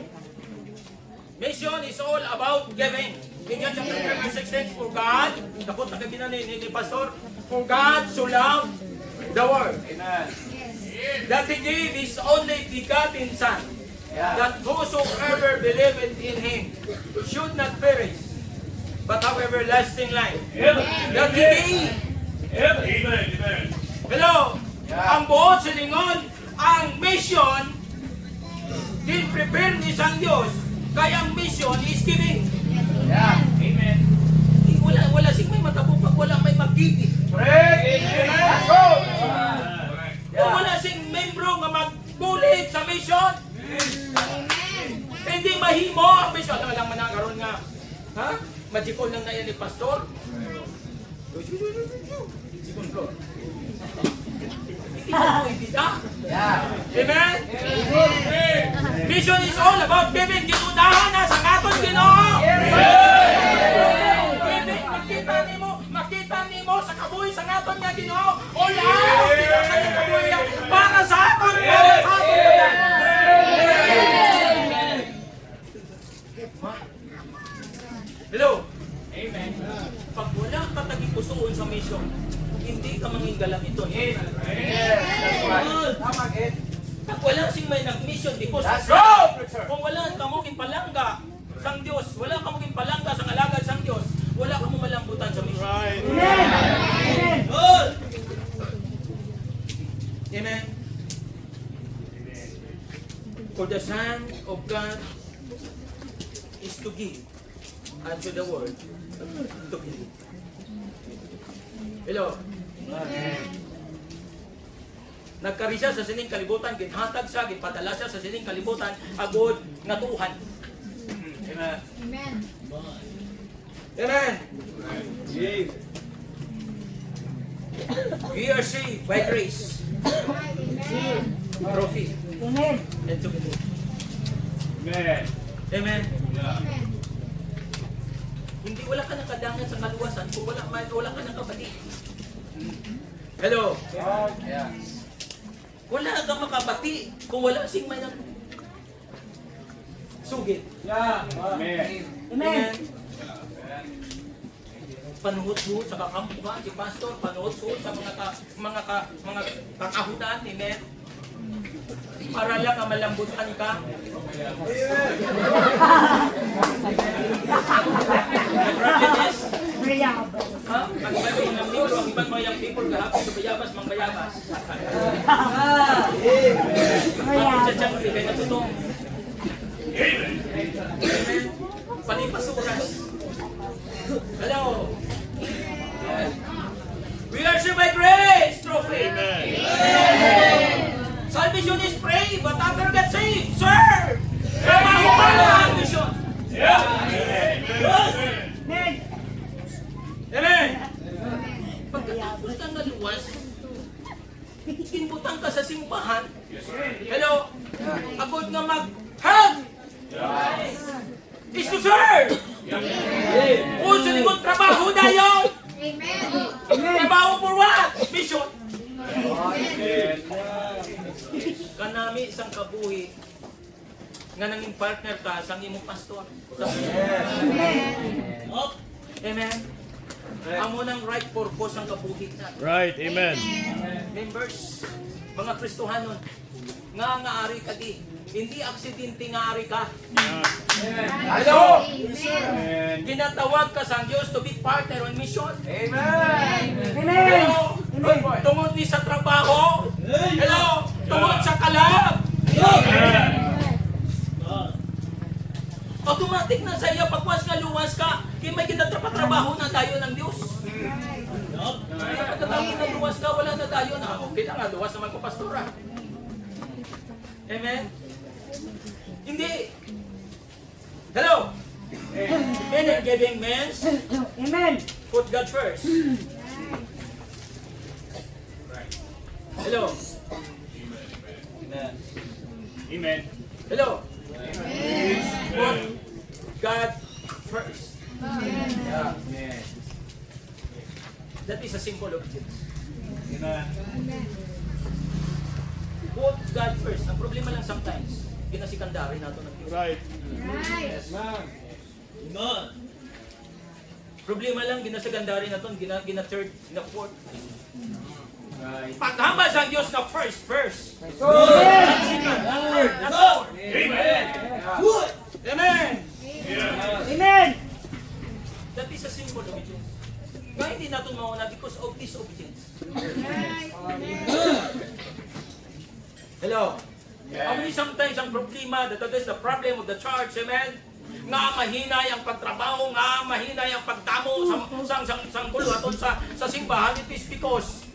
Mission is all about giving. In John chapter 3 verse 16, for God, takot na kabina ni Pastor, for God so loved the world. Amen. That He gave His only begotten Son, that whosoever believeth in Him should not perish, but have everlasting life. That He gave. Amen. Amen. Hello! Ang buot sa lingon, ang mission, din prepare ni Sang Diyos, kaya ang mission is giving. Amen. Wala sing may matapong pag wala may mag-giving. Kung wala sing membro nga magbulit sa mission, hindi mahimo ang mission. Ano lang managaroon nga, ha? Magikol lang na yan ni Pastor. Second floor. Hindi mo ibida. Amen? Mission is all about giving. Ginudahan na sa aton Ginoo. Giving, makita nimo sa kabuhi sa aton nga Ginoo. All out, kita sa kabuhi para sa aton. Hello? Amen. Pag wala ka tagipusoon sa mission, hindi ka manginggalang ito. Pag wala sing may nag-mission, because kung wala ka mo palangga sang Diyos, wala ka mo palangga sang alagad sang Diyos, wala ka mo malambutan sa mission. Amen. Amen. For the Son of God is to give, and to the world to give. Hello. Nagkari siya sa sining kalibutan, ginhatag siya, ginpadala siya sa sining kalibutan, agod nga tuhan. Amen. Amen. Amen. We are saved by grace, Amen. through faith, Amen. and to believe. Amen. Amen. Amen. Hindi wala ka nakadangan sa kaluwasan kung wala ka nakabati. Hello. Wala kang makabati kung wala sing may sugit. Amen. Amen. Panuhot-huhot sa kakampuhan si pastor, panuhot-huhot sa mga kakahunan ni Amen. Para lang ang malambutan ka. The problem is, Reliable. Ha? Ang iba yung ng libro, ang ibang mayang people, kahapon sa bayabas, mang bayabas. Ang tsatsang kay natutong. Amen. Panipasuras. Hello. We are saved by grace, through faith. Salvation is free, but after get saved, serve. Trabaho para ang mission. Amen. Amen. Pagkatapos kang naluwas, kinbutang ka sa simbahan. Hello? Abot nga mag-help! Is to serve! Kung sa likod trabaho dayon! Amen. Trabaho for what? Mission! Kanami isang kabuhi nga nanging partner ka sa imong pastor. Amen. Amo ng right purpose ang kabuhi natin. Right, amen. Members, mga Kristohanon, nga ari ka di. Hindi aksidente nga ari ka. Hello? Amen. Ginatawag ka sa Diyos to be partner on mission. Amen. Hello? Tungod ni sa trabaho. Hello? Tungod sa kalab. Automatic na sa iyo, pagwas nga luwas ka, kaya may kinatrapatrabaho na tayo ng Diyos. Pagkatapos na luwas ka, wala na tayo na. Okay na nga, luwas naman ko, pastora. Amen? Hindi. Hello? Men are giving means, Amen. put God first. Hello? Amen. Hello? Put God first. That is a symbol of Jesus. Put God first. Ang problema lang sometimes, ginasikandari nato ng Diyos. Right. Right. Problema lang, ginasagandari nato, gina-third, gina-fourth. Paghamba sa Diyos na first. Not second, not third, not fourth. Amen. Amen. Amen. That is a symbol of obedience. Nga hindi nato mauna because of disobedience. Right. Hello? How sometimes ang problema, that is the problem of the church, amen? Nga mahinay ang pagtrabaho, nga mahinay ang pagdamo sa buluhaton sa simbahan, it is because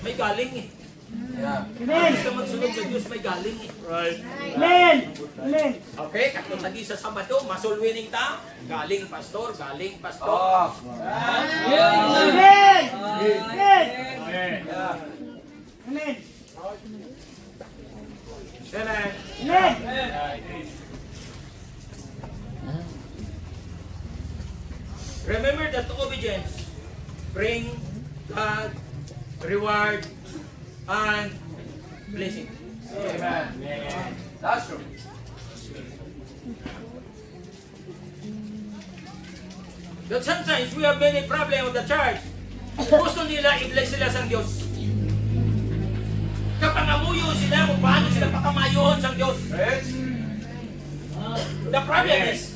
may galing eh. Amen. Gusto magsunod sa Diyos, may galing eh. Right. Amen. Amen. Okay, katong lagi sa Sabado, masulwining ta, galing pastor. Amen. Amen. Amen. Amen. Amen. Amen. Remember that obedience bring God reward and blessing. Amen. That's true. But sometimes we have many problems with the church. Gusto nila i-bless sila sa Diyos. Kapangamuyo sila kung paano sila pakamayoon sa Diyos. The problem is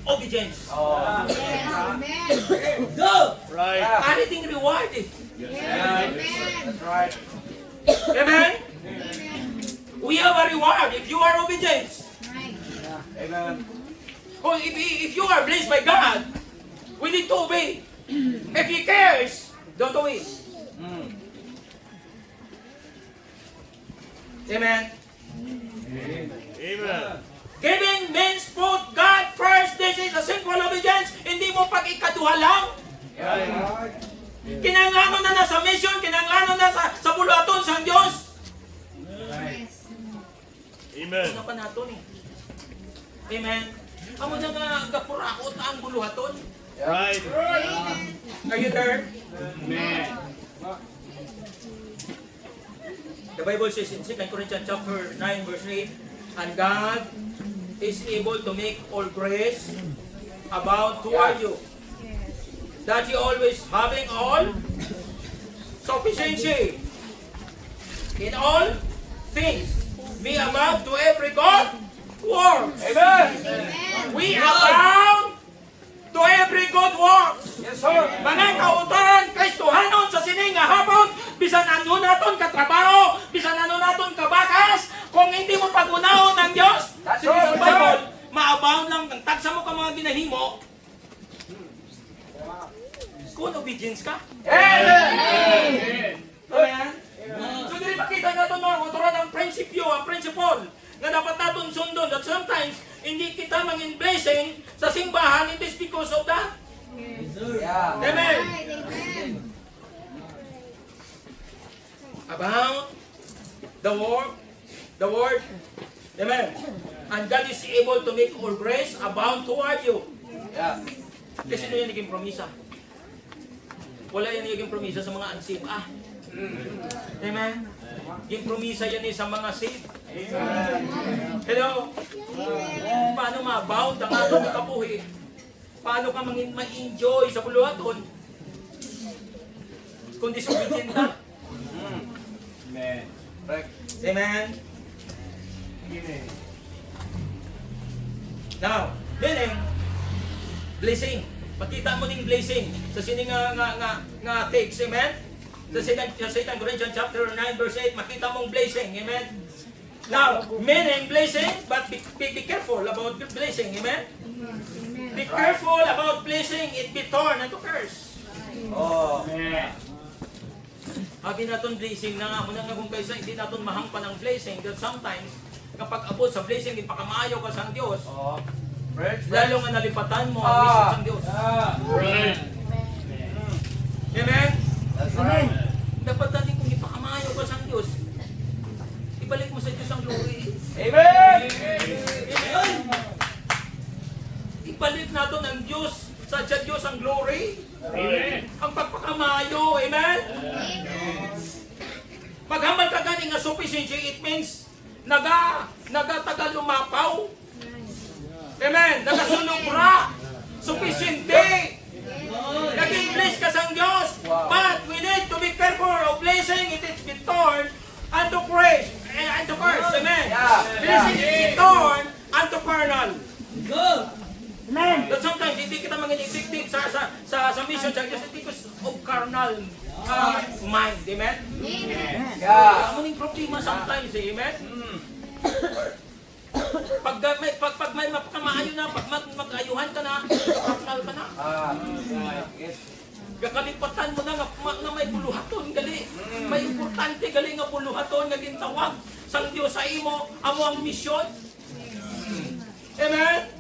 obedience. Yes. Amen. Right. Anything reward eh. Amen. That's right. Amen? Amen. We have a reward if you are obedient. Right. Amen. Kung if you are blessed by God, we need to obey. If He cares, don't obey. Amen? Amen. Giving means put God first. This is a simple obedience. Hindi mo pag-ikaduha lang. Kinanglanon na nasa mission, kinanglanon na sa buluhaton sa Diyos. Yes. Amen. Ano pa nato ni? Amen? Amo na nga gapurakot ang buluhaton. Right. Are you there? Amen. The Bible says in 2 Corinthians chapter 9 verse 3, and God is able to make all grace abound toward you, that you always having all sufficiency in all things be abound to every good work. Amen. Amen. We abound to every good work. Yes, sir. Mga kautan, Kristohanon sa sining nga hapon, bisan ano naton katrabaho, bisan ano naton kabakas, kung hindi mo pagunahon ng Diyos, That's sa right. Bible, maabaon lang kang tagsa mo ka mga ginahimo, kung obedience ka. Amen. Amen? So, dili makita natin mga kuturan ang prinsipyo, ang principle na dapat natin sundon. That sometimes, hindi kita mangin blessing sa simbahan, it is because of that. Yeah. Amen? Right. Amen. About the word, amen. And God is able to make all grace abound toward you. Yeah. Kasi ito yan naging promisa. Wala yan naging promisa sa mga unsaved. Amen? Yung promisa yan sa mga saved. Hello? Paano ma-abound ang atong kabuhi? Paano ka ma-enjoy sa buluhaton? Kung disobedient ka? Amen. Correct. Amen? Now, meaning, blessing. Pakita mo ning blessing sa sining nga text, amen? Sa 2 Corinthians chapter 9 verse 8, makita mong blessing, amen? Now, meaning blessing, but be careful about blessing, amen? Be careful about blessing, it be torn into curse. Oh. Amen. Habi naton blessing na nga, muna nga kung kaysa hindi naton mahangpan ang blessing, that sometimes, kapag abot sa blessing, ipakamayo ka sa Diyos, Oh. Bread. lalo nga nalipatan mo ang mission sa Diyos. Right. Amen? That's right. Dapat natin kung ipakamayo ka sa Diyos, ibalik mo sa Diyos ang glory. Amen. Amen? Ibalik natin ang Diyos sa Diyos ang glory. Amen. Ang pagpakamayo. Amen? Paghaman ka ganing nga sufficiency, it means nagatagal lumapaw. Amen? Nagasulubra. Sufficiente. Naging blessed ka sa Diyos. But we need to be careful of blessing. It is be torn unto praise. Unto curse. Amen? Yeah. Blessing is be torn unto carnal. Amen. But sometimes hindi kita maging effective sa mission sa Diyos because of carnal mind. Amen? Yeah. Ang muning problema sometimes, amen? Pag may mapakamayo na, pag mag-ayuhan ka na, carnal ka na. Yes. Gakalipatan mo na nga may buluhaton gali. May importante gali nga buluhaton nga gintawag sang Dios sa imo amo ang misyon. Amen.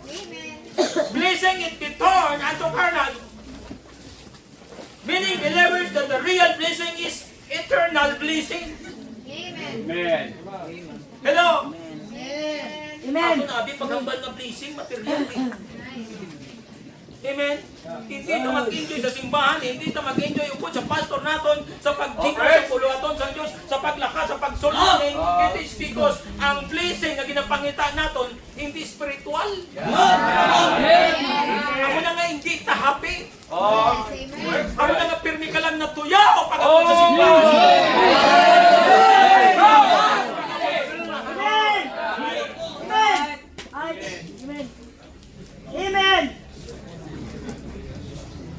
Blessing it be torn unto carnal. Meaning believers that the real blessing is eternal blessing. Amen. Hello. Amen. Ako nabi paghambal nga blessing material. Amen. Hindi ta mag-enjoy sa simbahan, hindi ta mag-enjoy upod sa pastor naton, sa pagdiko sa puluhaton sa Dios, sa paglakas, sa pagsulong. It is because ang blessing na ginapangita naton hindi spiritual. Ako na nga hindi ta happy. Ako na nga pirmi ka lang na tuyaw pag ako sa simbahan. Amen. Amen. Ay, amen. Amen.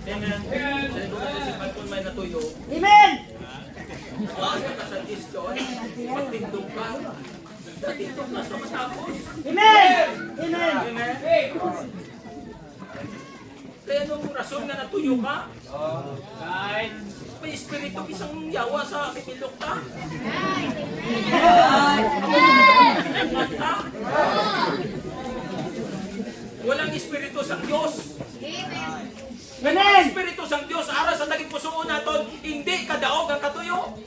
Amen. Sa ito na si Pagkon may natuyo. Amen. Basta ka sa disco, magtindog ka. Magtindog ka sa matapos. Amen. Amen. Amen. Kaya nung rason nga natuyo ka, may espiritu isang yawa sa pipilok ka. Walang espiritu sa Diyos. Amen. Espiritu sa Diyos, ara sa naging pusoon naton, hindi kadaog ang katuyo.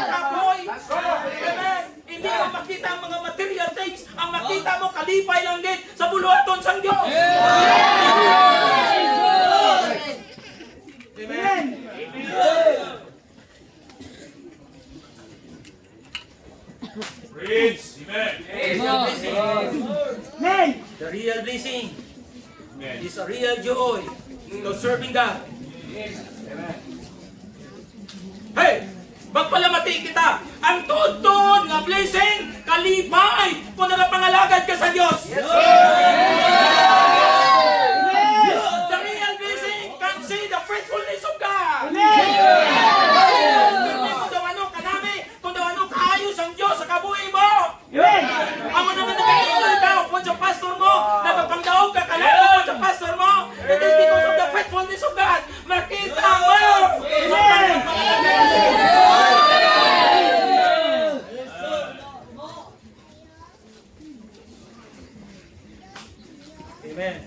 Kapoy. Amen. Hindi mo makita ang mga material things, ang makita mo kalipay lang din sa buluhaton sa Diyos. Amen. Praise. Amen. Amen. The real blessing Amen. is a real joy to serving God. Hey! Magpalamati kita! Ang tutun nga blessing, kalipay, kung nalapangalagad ka sa Diyos! Amen. Amen.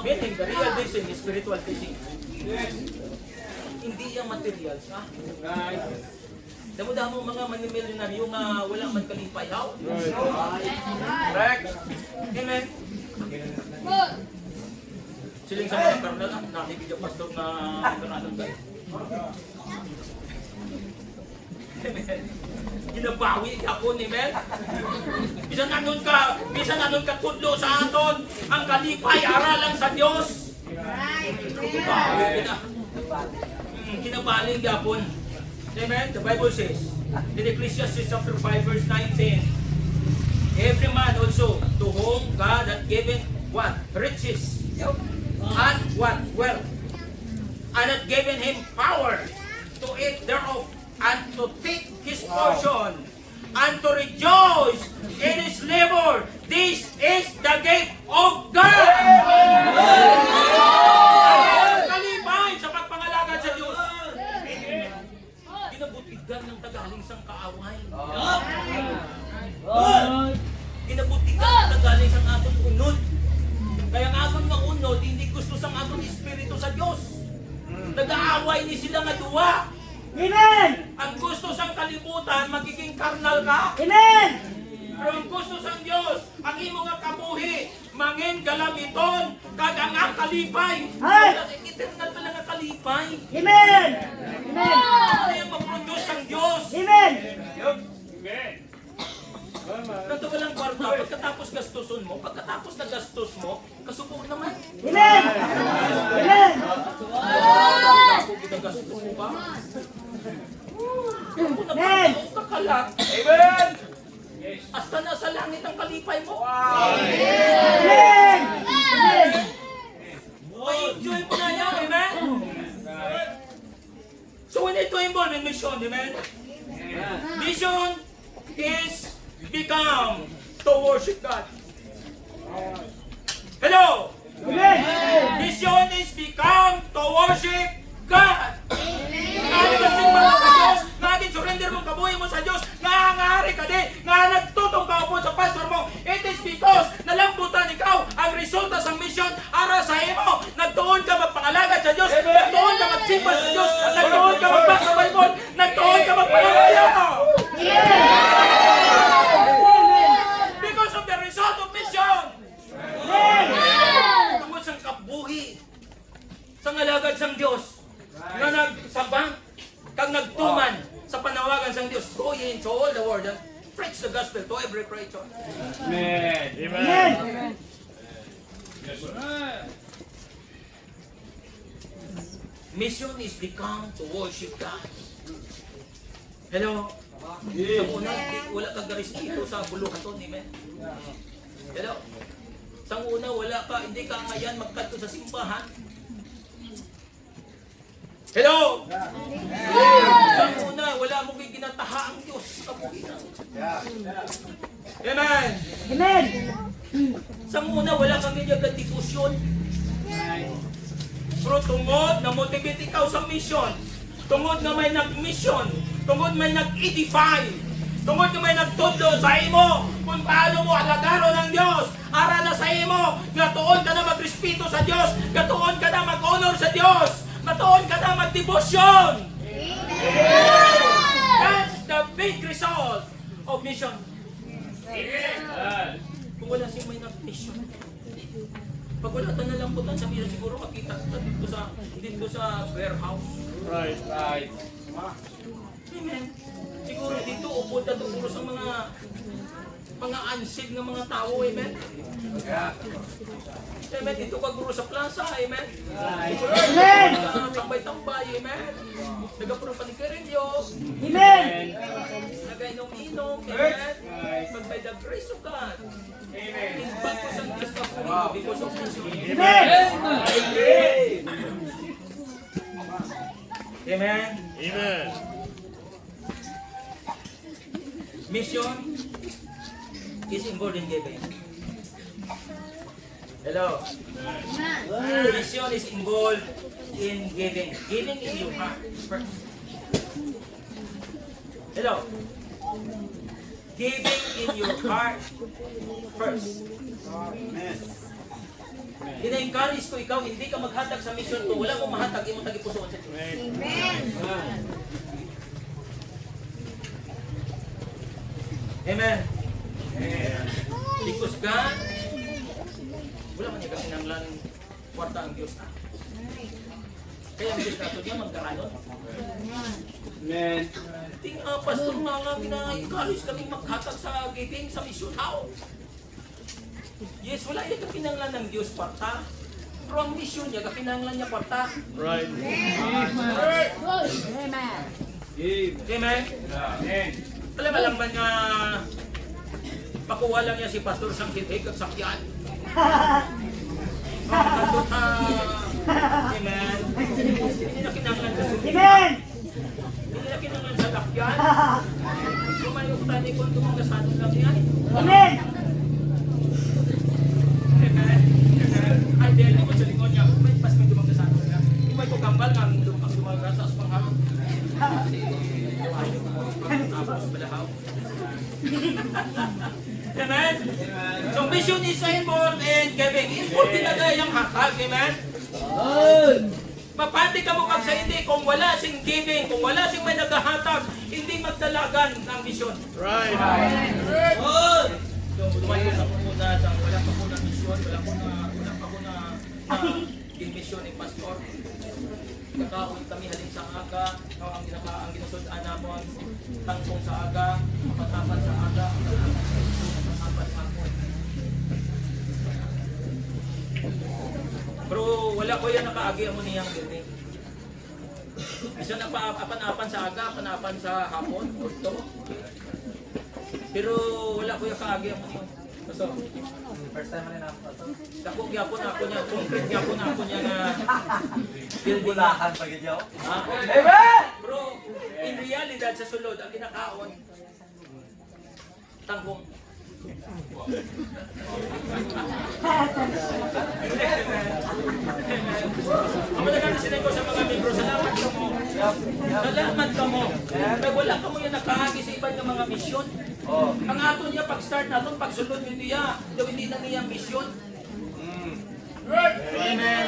Meaning, the real fishing is spiritual fishing. Hindi yung materials, ha? Damo-damo mga manimilyonaryo nga wala man kalipayaw. Correct? Amen? Siling sa mga karnal, nakikita pastor na karnal kayo. Amen. Ginabawi ako ni Mel. Bisan anon ka tudlo sa aton ang kalipay aralang sa Dios. Bawi kita. Kinabaling gapon. Amen. The Bible says in Ecclesiastes chapter 5 verse 19, every man also to whom God hath given what? Riches and what? Wealth, and hath given him power to eat thereof, and to take his portion, and to rejoice in his labor. This is the gift of God. Kalipay sa pagpangalagad sa Diyos. Ginabutigan ng tagaling sang kaaway. Ginabutigan ng tagaling sang aton unod. Kaya ang aton nga unod, hindi gusto sang aton espiritu sa Diyos. Nag-aaway ni sila nga duwa. Amen! Ang gusto sang kalibutan, magiging karnal ka. Amen! Pero ang gusto sang Diyos, ang imo nga kabuhi, mangin galamiton, kagang kalipay. Ay! Kasi eternal pa lang ang kalipay. Amen! Amen! Ano yung mag-produce ang Diyos? Amen! Nandito ka lang kwarta, pagkatapos gastuson mo, pagkatapos na gastos mo, kasubok naman. Amen! Amen! Ako ginagastos mo ba? Kung Amen! nagkakalat, amen! Hasta nasa langit ang kalipay mo. Amen! Amen! Enjoy mo na yan, amen? So we need to involve in mission, amen? Mission is become to worship God. Hello? Amen! Mission is become to worship God. Nga nagsimba mo sa Diyos, nga surrender mo, kabuhay mo sa Diyos, nga angari ka di, nga nagtutong ka po sa pastor mo. It is because nalambutan ikaw ang resulta sa mission ara sa imo. Nagtuon ka magpangalagad sa Diyos, nagtuon ka magsimba sa Diyos, nagtuon ka magbasa sa Bible, nagtuon ka magpangalagad. Because of the result of mission. Tungkol sa kabuhi sa ngalagad sang Diyos nga nagsabang kag nagtuman sa panawagan sang Diyos. Go ye into all the world and preach the gospel to every creature. Amen. Amen! Mission is become to worship God. Hello? Sa una, wala kang garisito sa buluhaton, amen? Hello? Sa una, wala ka, hindi ka ngayon magkanto sa simbahan. Hello? Sa una, wala mo kay ginataha ang Diyos sa buhinan. Amen? Amen! Sa una, wala kang ganyan kadifusyon. Pero tungod na motivate ikaw sa mission, tungod na may nag-mission, tungod may nag-edify, tungod na may nagtudlo sa imo kung paano mo alagaron ng Diyos, ara na sa imo, gatuon ka na magrespeto sa Diyos, gatuon ka na mag-honor sa Diyos, gatuon ka na mag-devotion. That's the big result of mission. Kung wala siyang may nag-mission, pag wala ka na lambutan, sabihin na siguro makita ka dito sa warehouse. Right. Right. Amen. Siguro dito upod na siguro sa mga unsaid ng mga tao, amen? Amen, dito ka guro sa plaza, amen? Amen! Tambay-tambay, amen? Nagapuro panikirilyo, Amen! nagainom-inom, amen? But by the grace of God, Amen. in bagos ang Diyos na po because of mission. Amen! Amen? Amen. Mission is involved in giving. Hello? Mission is involved in giving. Giving in your heart first. Hello? giving in your heart first. Ina-encourage ko ikaw, hindi ka maghatag sa mission to. Wala mong mahatag, imong tagipusoon sa Diyos. Amen. Amen. Because God, wala man niya kasinanglan kwarta ang Diyos na. Kaya ang Diyos na ito niya magkakanon. Amen. Pastor nga gina-encourage kami maghatag sa giving sa mission. How? Yes, wala niya kakinanglan ng Diyos kwarta. Pero ang mission niya, kakinanglan niya kwarta. Right. Amen? Amen. Alam mo lang ba nga pakuha lang niya si Pastor sang hitig at sakyan? Amen? Hindi na kinanglan sa sulit. Amen. Hindi na kinanglan sa lakyan. Kumayok tani kung tumangasado lang yan. Amen. Amen? Ay, dahil naman sa lingkod niya, may pas may tumangasado niya. Hindi may kukambal nga ang tumangasado sa panghalo. Amen? So mission is involved in giving. Involved talaga yung hatag. Amen? Mapati ka mo sa hindi kung wala sing giving, kung wala sing may naghahatag, hindi magdalagan ng mission. Right. So, lumayo sa muna sa wala pa po na mission, wala pa po na mission ni Pastor. Kakaon kami halin sa aga, ang ginasudan namon, tangkong sa aga, matapan sa aga, matapan sa hapon. Pero wala ko yan nakaagi mo niyang building. Isa na apan-apan sa aga, apan-apan sa hapon, gusto. Pero wala ko yung kaagi mo niyo. So, first time na ako. Dako gyapon ako niya, concrete gyapon ako niya nga building pa gid yaw. Amen. Bro, in realidad sa sulod ang kinakaon tangkong. Ang nagkakasinay ko sa mga membro, salamat ka mo. Salamat ka mo. Kaya wala ka mo yung nakaagi sa ibang mga misyon. Ang ato niya, pag-start natin, pag-sulod nyo niya, hindi na niya misyon. Amen.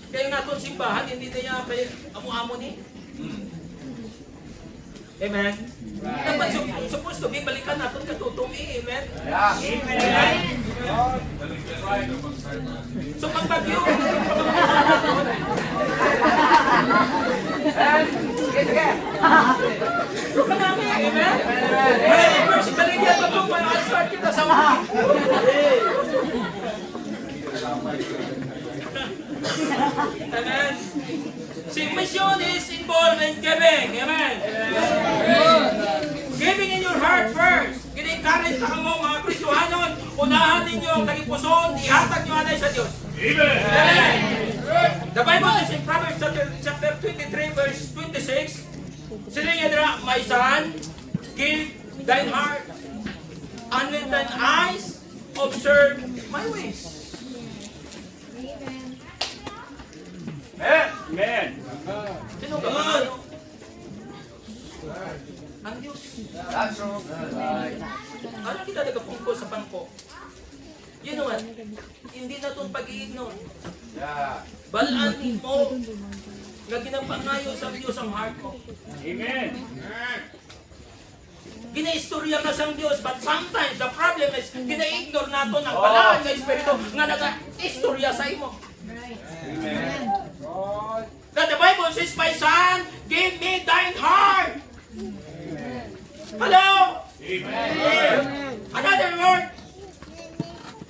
Kaya nga itong simbahan, hindi na niya amo-amo ni. Amen. Dapat supposed to be, balikan natin katutumi. Amen. Amen. So pag bagyo, so kanami, amen? Hey, first, baligyan mo po, I'll start kita sa ulit. Amen. Si mission is involved in giving. Amen. Giving in your heart first. Kini-encourage na mo mga Kristohanon. Unahan ninyo ang tagipuson. Ihatag nyo anay sa Diyos. Amen. The Bible says in Proverbs chapter 23 verse 26, sila niya dira, my son, give thine heart, and with thine eyes, observe my ways. Amen. Sino ka ba? Ang Diyos. Ano kita nagapungko sa pangko? You know what? Hindi na itong pag-i-ignore. Balaan mo nga ginapangayo sa Diyos ang heart mo. Amen. Gina-istorya ka sa Diyos, but sometimes the problem is gina-ignore nato ang balaan ng Espiritu nga nag-istorya sa imo. Amen. That the Bible says, my son, give me thine heart. Hello? Amen. Another word,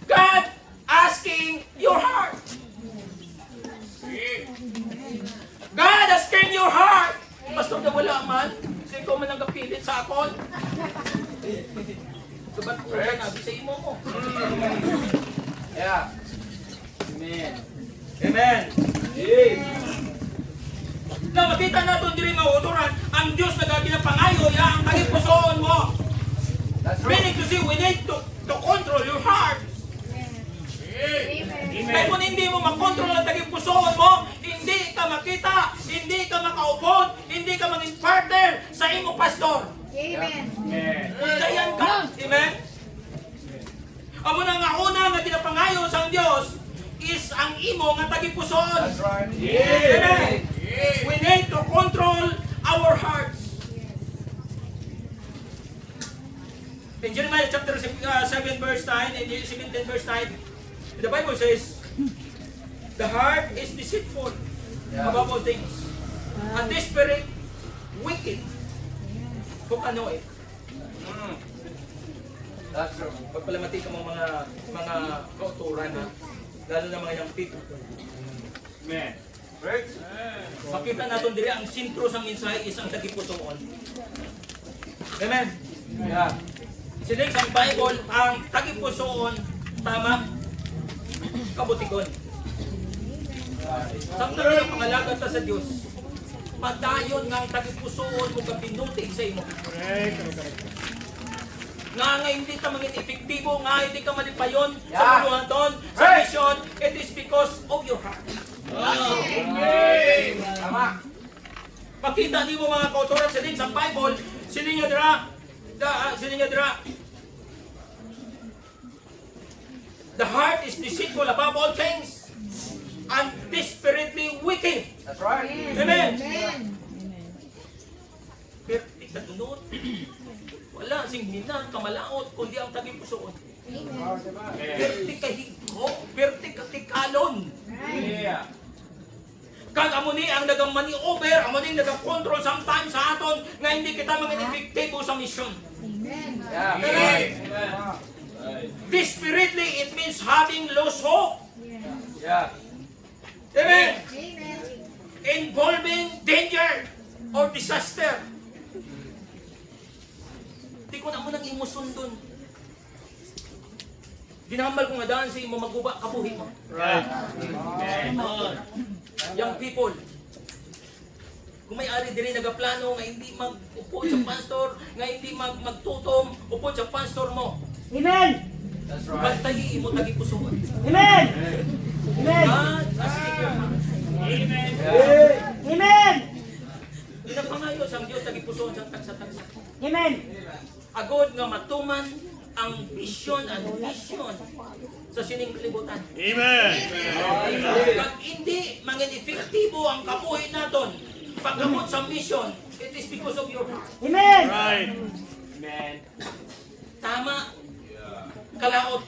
God asking your heart. God asking your heart. Pastor na wala man, kasi ikaw man ang kapilit sa akon. Sabat ko na nabi sa imo mo. Yeah. Amen. Amen. Na makita natin diri nga uturan, ang Diyos nagaginapangayo ya ang tagipusoon mo. That's Meaning to say, we need to control your heart. Amen. Kaya kung hindi mo makontrol ang tagipusoon mo, hindi ka makita, hindi ka makaupod, hindi ka maging partner sa imo pastor. Amen. Amen. Dayan ka. Amen? Amo na nga una nga ginapangayo sang Dios is ang imo nga tagipuson. That's right. Amen. We need to control our hearts. In Jeremiah chapter 7 verse 9 and 17 verse 9, the Bible says, the heart is deceitful above all things, and desperate, wicked. Kung ano eh. That's true. Pagpalamati ka mga kauturan ha, lalo na mga young people. Amen. Great. Makita natin diri ang sentro sa mensahe isang tagipusoon. Amen. Yeah. Sining sa Bible ang tagipusoon tama kabutigon. Samtang ang pangalaga ta sa Dios, padayon nga ang tagipusoon mo kapinuti sa imo. Nga hindi ka maging epektibo, nga hindi ka malipayon sa Yeah. buluhaton, sa mission, it is because of your heart. Tama. Makita niyo mga kauturan sa sa Bible, sininyo dira. The heart is deceitful above all things and desperately wicked. That's right. Amen. Amen. Pero ikadunod, wala sing hinang kamalaot kundi ang tagipusoon. Perti kahigko, perti katikalon. Yeah. Kag amo ni ang nagamani-over, amo ni nagakontrol sometimes sa aton nga hindi kita maging epektibo sa mission. Amen. Yeah. Amen. Desperately, it means having lost hope. Yeah. Amen. Amen. Involving danger or disaster. Di ko na mo nang imusun dun. Ginahambal ko nga daan sa imo maguba kabuhi mo. Right. Young people, kung may ari diri nagaplano nga hindi mag-upo sa pastor, nga hindi magtutom, upo sa pastor mo. Amen. That's right. Pagtali mo tagipusoon. Amen. Amen. God has given us. Amen. Yeah. Amen. Pinapangayo sang Dios tagipusoon sa tagsa-tagsa. Amen. Agod nga matuman ang vision and mission sa sining kalibutan. Amen. Kag hindi mangin epektibo ang kabuhi naton pagkamot sa mission, it is because of your heart. Amen. Right. Amen. Tama. Kalaot.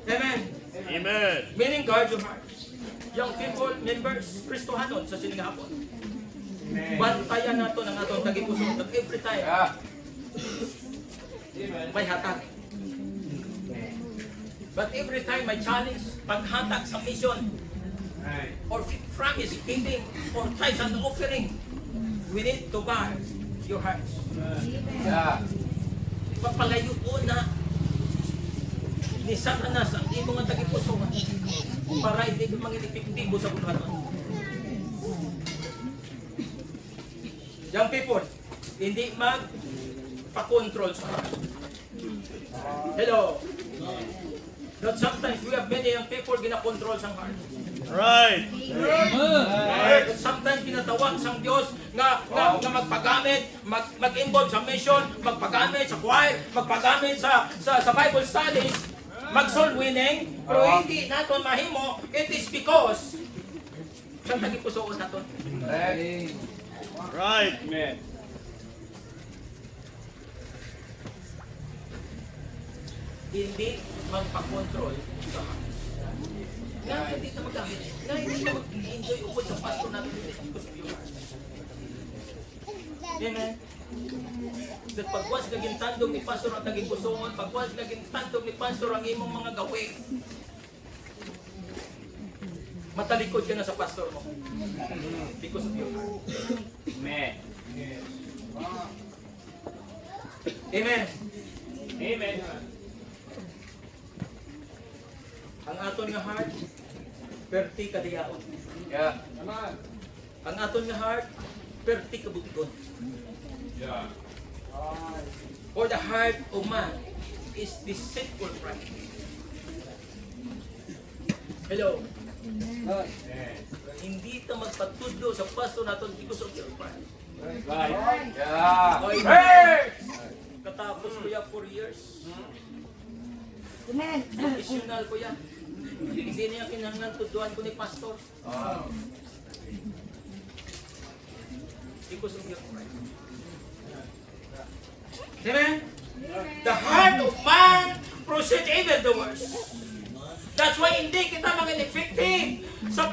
Amen. Amen. Meaning guard your hearts. Young people, members, Kristohanon sa sining hapon. Bantayan nato ng atong tagipusoon at every time Yeah. may hatag. But every time may challenge, paghatag sa mission, or promise giving, or tithes and offering, we need to guard your hearts. Yeah. Papalayo na ni Satanas ang imong nga tagipusoon para hindi ka maging epektibo sa buhaton. Young people, hindi magpa-control sa heart. Hello. That sometimes we have many young people gina-control sa heart. Right. But sometimes pinatawag sang Dios nga magpagamit, mag-involve sa mission, magpagamit sa choir, magpagamit sa Bible studies, mag-soul winning, pero hindi naton mahimo, it is because sa tagipusoon naton. Right. Right. Amen. Hindi magpa-control sa heart. Nga hindi ka magamit, nga hindi ka mag-enjoy upod sa pastor natin, it is because of your heart. Amen. Sa pagwas naging tandog ni pastor ang naging pusoon, pagwas naging tandog ni pastor ang imong mga gawin, matalikod ka na sa pastor mo. Because of your heart. Amen. Amen. Amen. Ang aton nga heart, perti kadayaon. Yeah. Ang aton nga heart, perti kabutigon. Yeah. For the heart of man is deceitful pride. Hello. Hindi ka magpatudlo sa pastor naton because of your pride. Right. Yeah. Oy, Hey! years. Amen. Professional ko yan. Hindi niya kinahanglan tuduan ko ni pastor. Because of your pride. Amen? The heart of man proceeds evildoers. That's why hindi kita maging effective sa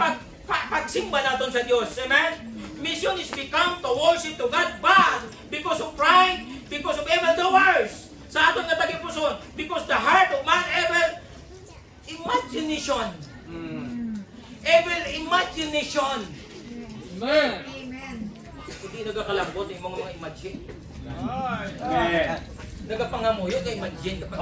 pagsimba natin sa Diyos. Amen? Mission is become to worship to God, but because of pride, because of evildoers, sa aton nga tagipuson, because the heart of man evil imagination. Evil imagination. Amen. Amen. Hindi nagakalambot yung mga imagine. Amen. Nagapangamuyo kay imagine kapag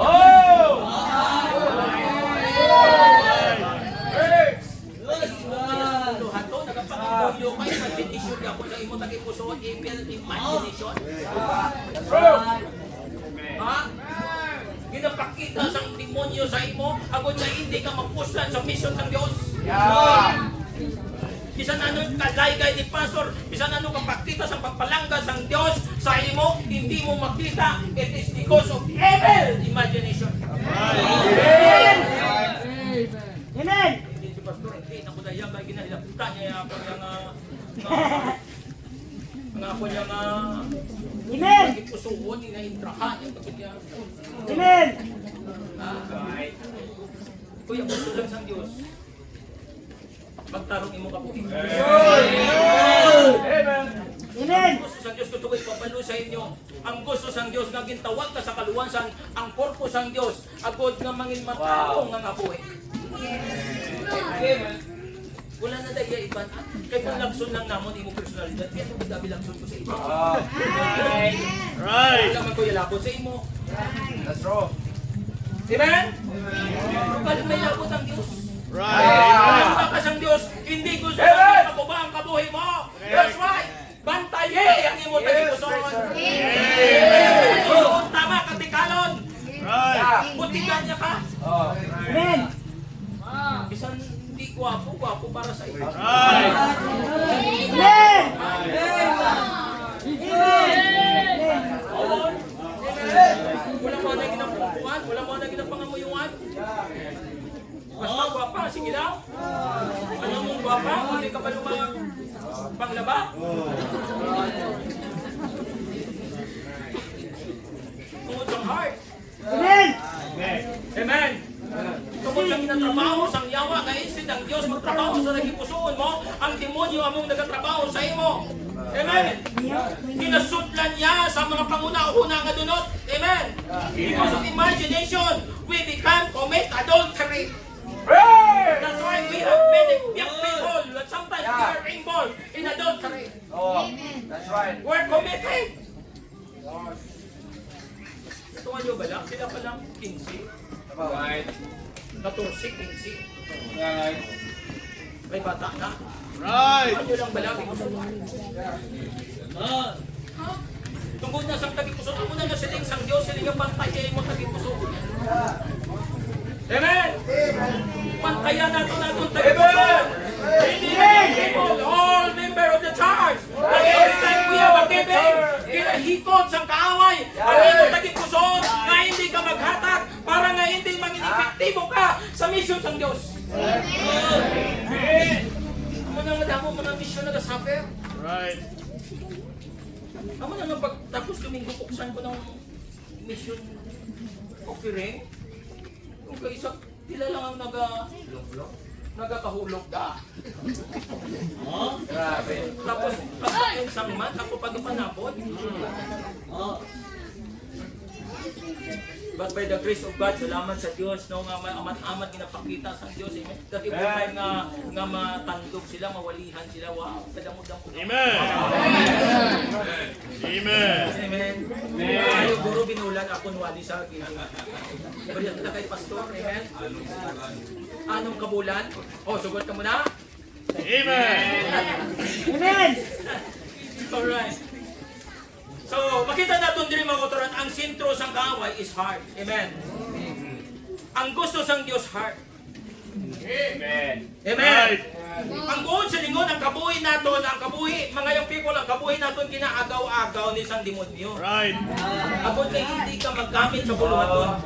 hato nagapangamuyo kay imagination ako sa imo tagipuso evil imagination. Ha? Ginapakita sang demonyo sa imo agod sa hindi ka mapuslan sa mission ng Dios. Bisan anong kalaygay ni pastor, bisan anong kapakita sa pagpalangga ng Diyos sa imo, hindi mo makita. It is because of evil imagination. Amen. Hindi si pastor, hindi na ko na yan, kaya ginahilapta niya ako nga ako niya nga Amen. ipusuhon, inaintrahan yung kapit niya. Amen. Kuya, gusto lang sa Diyos. Magtarong imo kaputi. Amen. Gusto sa Diyos ko ipabalo sa inyo. Ang gusto sa Diyos nga gintawag ka sa kaluwasan, ang korpo sa Diyos, agod nga mangin matarong nga ngabuhi. Wala na dahil iban. Kaya kung lakson lang namon imo personalidad, kaya kung gabi lakson ko sa imo. Right. Wala man ko yalabot sa imo. That's true. Amen? Bakit may labot ang Diyos? Right. Ang ka sa Diyos, hindi gusto na makuba ang kabuhi mo. That's right. Bantaye ang imo tagipuson. Tagipuson, tama, katikalon. Right. Butigan niya ka. Amen. Bisan hindi gwapo para sa iyo. Right. Amen. Wala mo na ginapangkuhan, wala mo na ginapangamuyuan. Basta gwapa, sige lang. Ano mong gwapa? Hindi ka ba lumang panglaba? Tungod sa heart. Amen. Amen. Tungod sa ginatrabaho sang yawa, nga instead ang Diyos magtrabaho sa nagipusoon mo, ang demonyo among nagatrabaho sa imo. Amen. Kinasudlan niya sa mga panguna-una nga dunot. Amen. Because of imagination, we become commit adultery. That's why we have many young people that sometimes we are involved in adultery. That's right. We're committed. Tuwan nyo ba lang? Sila pa lang 15, Right. 14, 15. Right. May bata na. Right. Tuwan nyo lang ba lang? Tungkol na sa tagipuso, amo na nga siling sang Diyos, siling ang bantayan mo tagipuso. Amen! Pantayan natin tagipuso. Hindi people, all member of the church. Like every time we have a giving, kinahikot sang kaaway. Ang imo tagipuso, nga hindi ka maghatag, para nga hindi maging epektibo ka sa mission sang Diyos. Amo na nga damo mo na mission nag-suffer. Right. Amo na nga pagtapos Domingo, buksan ko ng mission offering. Kung kaisa, tila lang ang nagakahulog ka. Grabe. Tapos, pagkain sa man, ako pag-ipanapod. But by the grace of God, salamat sa Diyos, no, nga amat-amat ginapakita sa Diyos. Amen. Kasi kung tayo nga matandog sila, mawalihan sila, wow, kadamod-damod. Amen. Amen. Amen. Ayaw guro binulan ako nuwali sa akin. Balihan kita kay pastor. Amen. Anong kabulan? Oh, sugot ka muna. Amen. Amen. Alright. So, makita natin din mga kuturan, ang sentro sang kaaway is heart. Amen. Ang gusto sang Diyos, heart. Amen. Amen. Right. Ang buong silingon, ang kabuhi naton, ang kabuhi, mga young people, ang kabuhi naton kinaagaw-agaw ni isang demonyo. Right. Abot kay hindi ka maggamit sa buluhaton.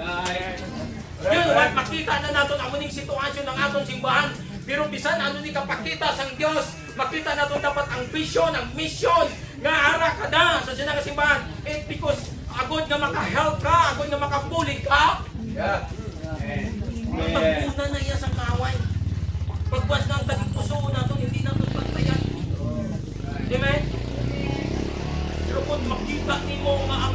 Yun, what makita na naton ang uning sitwasyon ng aton simbahan. Pero bisan ano ni kapakita sang Dios, makita naton dapat ang vision, ang mission nga ara kada sa sinang simbahan. Because agod nga maka-help ka, agod nga makapulig ka. Yeah. Pagpuna na iya sa kaway. Pagwas ng taging puso naton, hindi naton pagtayan. Amen? Pero kung makita nimo nga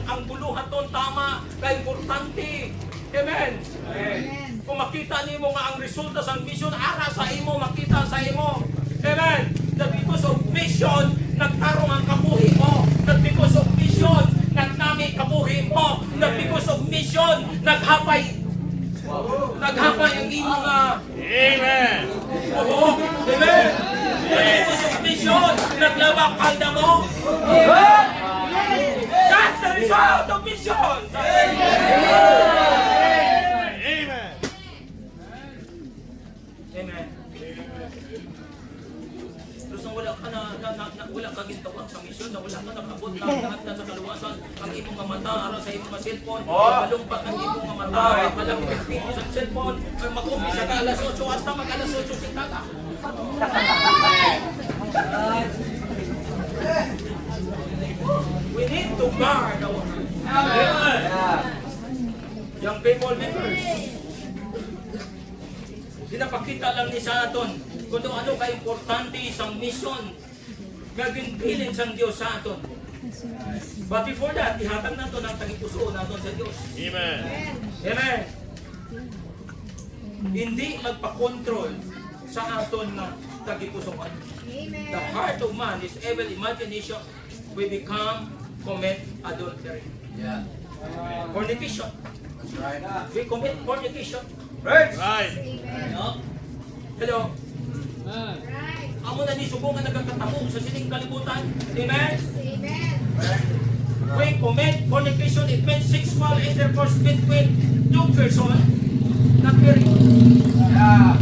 ang buluhaton tama, kay importante. Amen? Amen. Kung makita nimo nga ang resulta sa mission, ara sa imo, makita sa imo. Amen? That because of mission, nagtarong ang kabuhi mo. That because of mission, nagnami kabuhi mo. That because of mission, naghapay ang inyong Amen. oo. Amen? That because of mission, naglabak palda mo. That's the result of mission. Amen. Amen. Tapos nang wala ka wala ka gintawag sa misyon, na wala ka nakabot na lahat na sa kaluwasan, ang imong mga mata, aron sa imong mga cellphone, malumpat ang imong mga mata, walang pagpili sa cellphone, ay mag-umpisa ka alas 8, hasta mag-alas 8 sintaga. We need to guard our heart. Young people, members, dinapakita lang ni sa aton kung ano ka-importante isang mission nga ginbilin sang Dios sa aton. But before that, ihatag nato ang tagipuso naton sa Dios. Amen. Amen. Hindi magpa-control sa aton na tagipusoan. Amen. The heart of man is evil imagination. We become commit adultery. Yeah. Fornication. That's right. We commit fornication. Right. Right. Amen. No? Hello? Right. Amo na ni subong nga nagkakatamo sa sining kalibutan. Amen? Amen. We commit fornication, it means sexual intercourse between two persons not married. Yeah.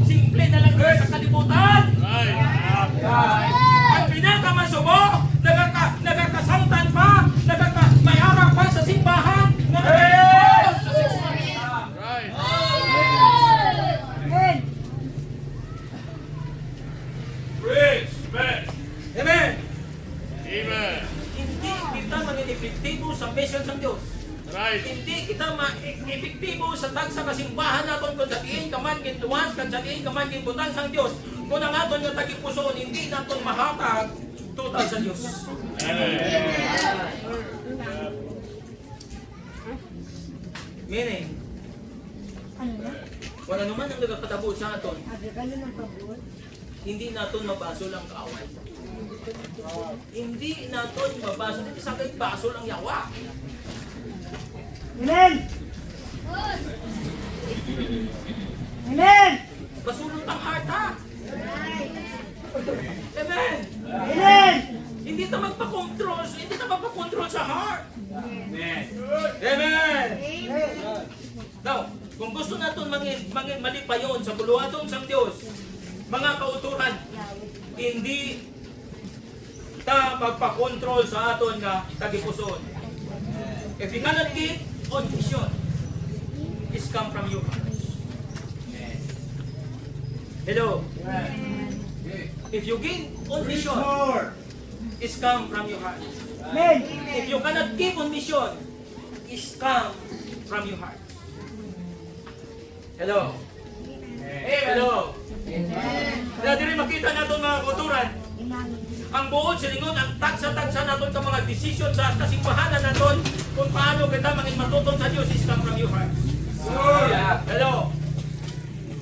Simple na lang yun sa kalibutan. Right. Ang pinakamasubok, nagkakasaltan pa, mayarang pa sa simbahan. Nagkakasaltan sa sexual. Right. Amen. Praise. Amen. Amen? Amen. Hindi kita maging epektibo sa mission ng Diyos. Right. Hindi kita ma-epektibo sa tagsa kasimbahan naton kung sa diin kaman gintuan, kung sa diin kaman ginbutang sang Diyos. Kung ang aton yung tagipusoon, hindi naton mahatag total sa Diyos. Meaning, Ano na? wala naman ang nagkakatabo sa aton, Abi ka na ng pabor. hindi naton mabasol ang kaaway. Hindi naton mabasol, hindi sa akin basol ang yawa. Amen. Amen. Basulot ang heart ha. Amen. Amen. Hindi na magpa-control sa heart. Amen. Amen. Amen. Now, kung gusto natin mangin malipayon sa buluhaton sa Diyos, mga kauturan, hindi ta magpa-control sa aton nga tagipuson. If you cannot keep on mission, it's come from your heart. Hello? If you gain on mission, it's come from your heart. Amen. If you cannot keep on mission, it's come from your heart. Hello? Hello? Kaya diri makita natin mga kulturan, ang buod silingon, ang tagsa-tagsa natin ka mga desisyon sa kasimbahanan natin kung paano kita maging matuton sa Diyos is come from your heart. Hello?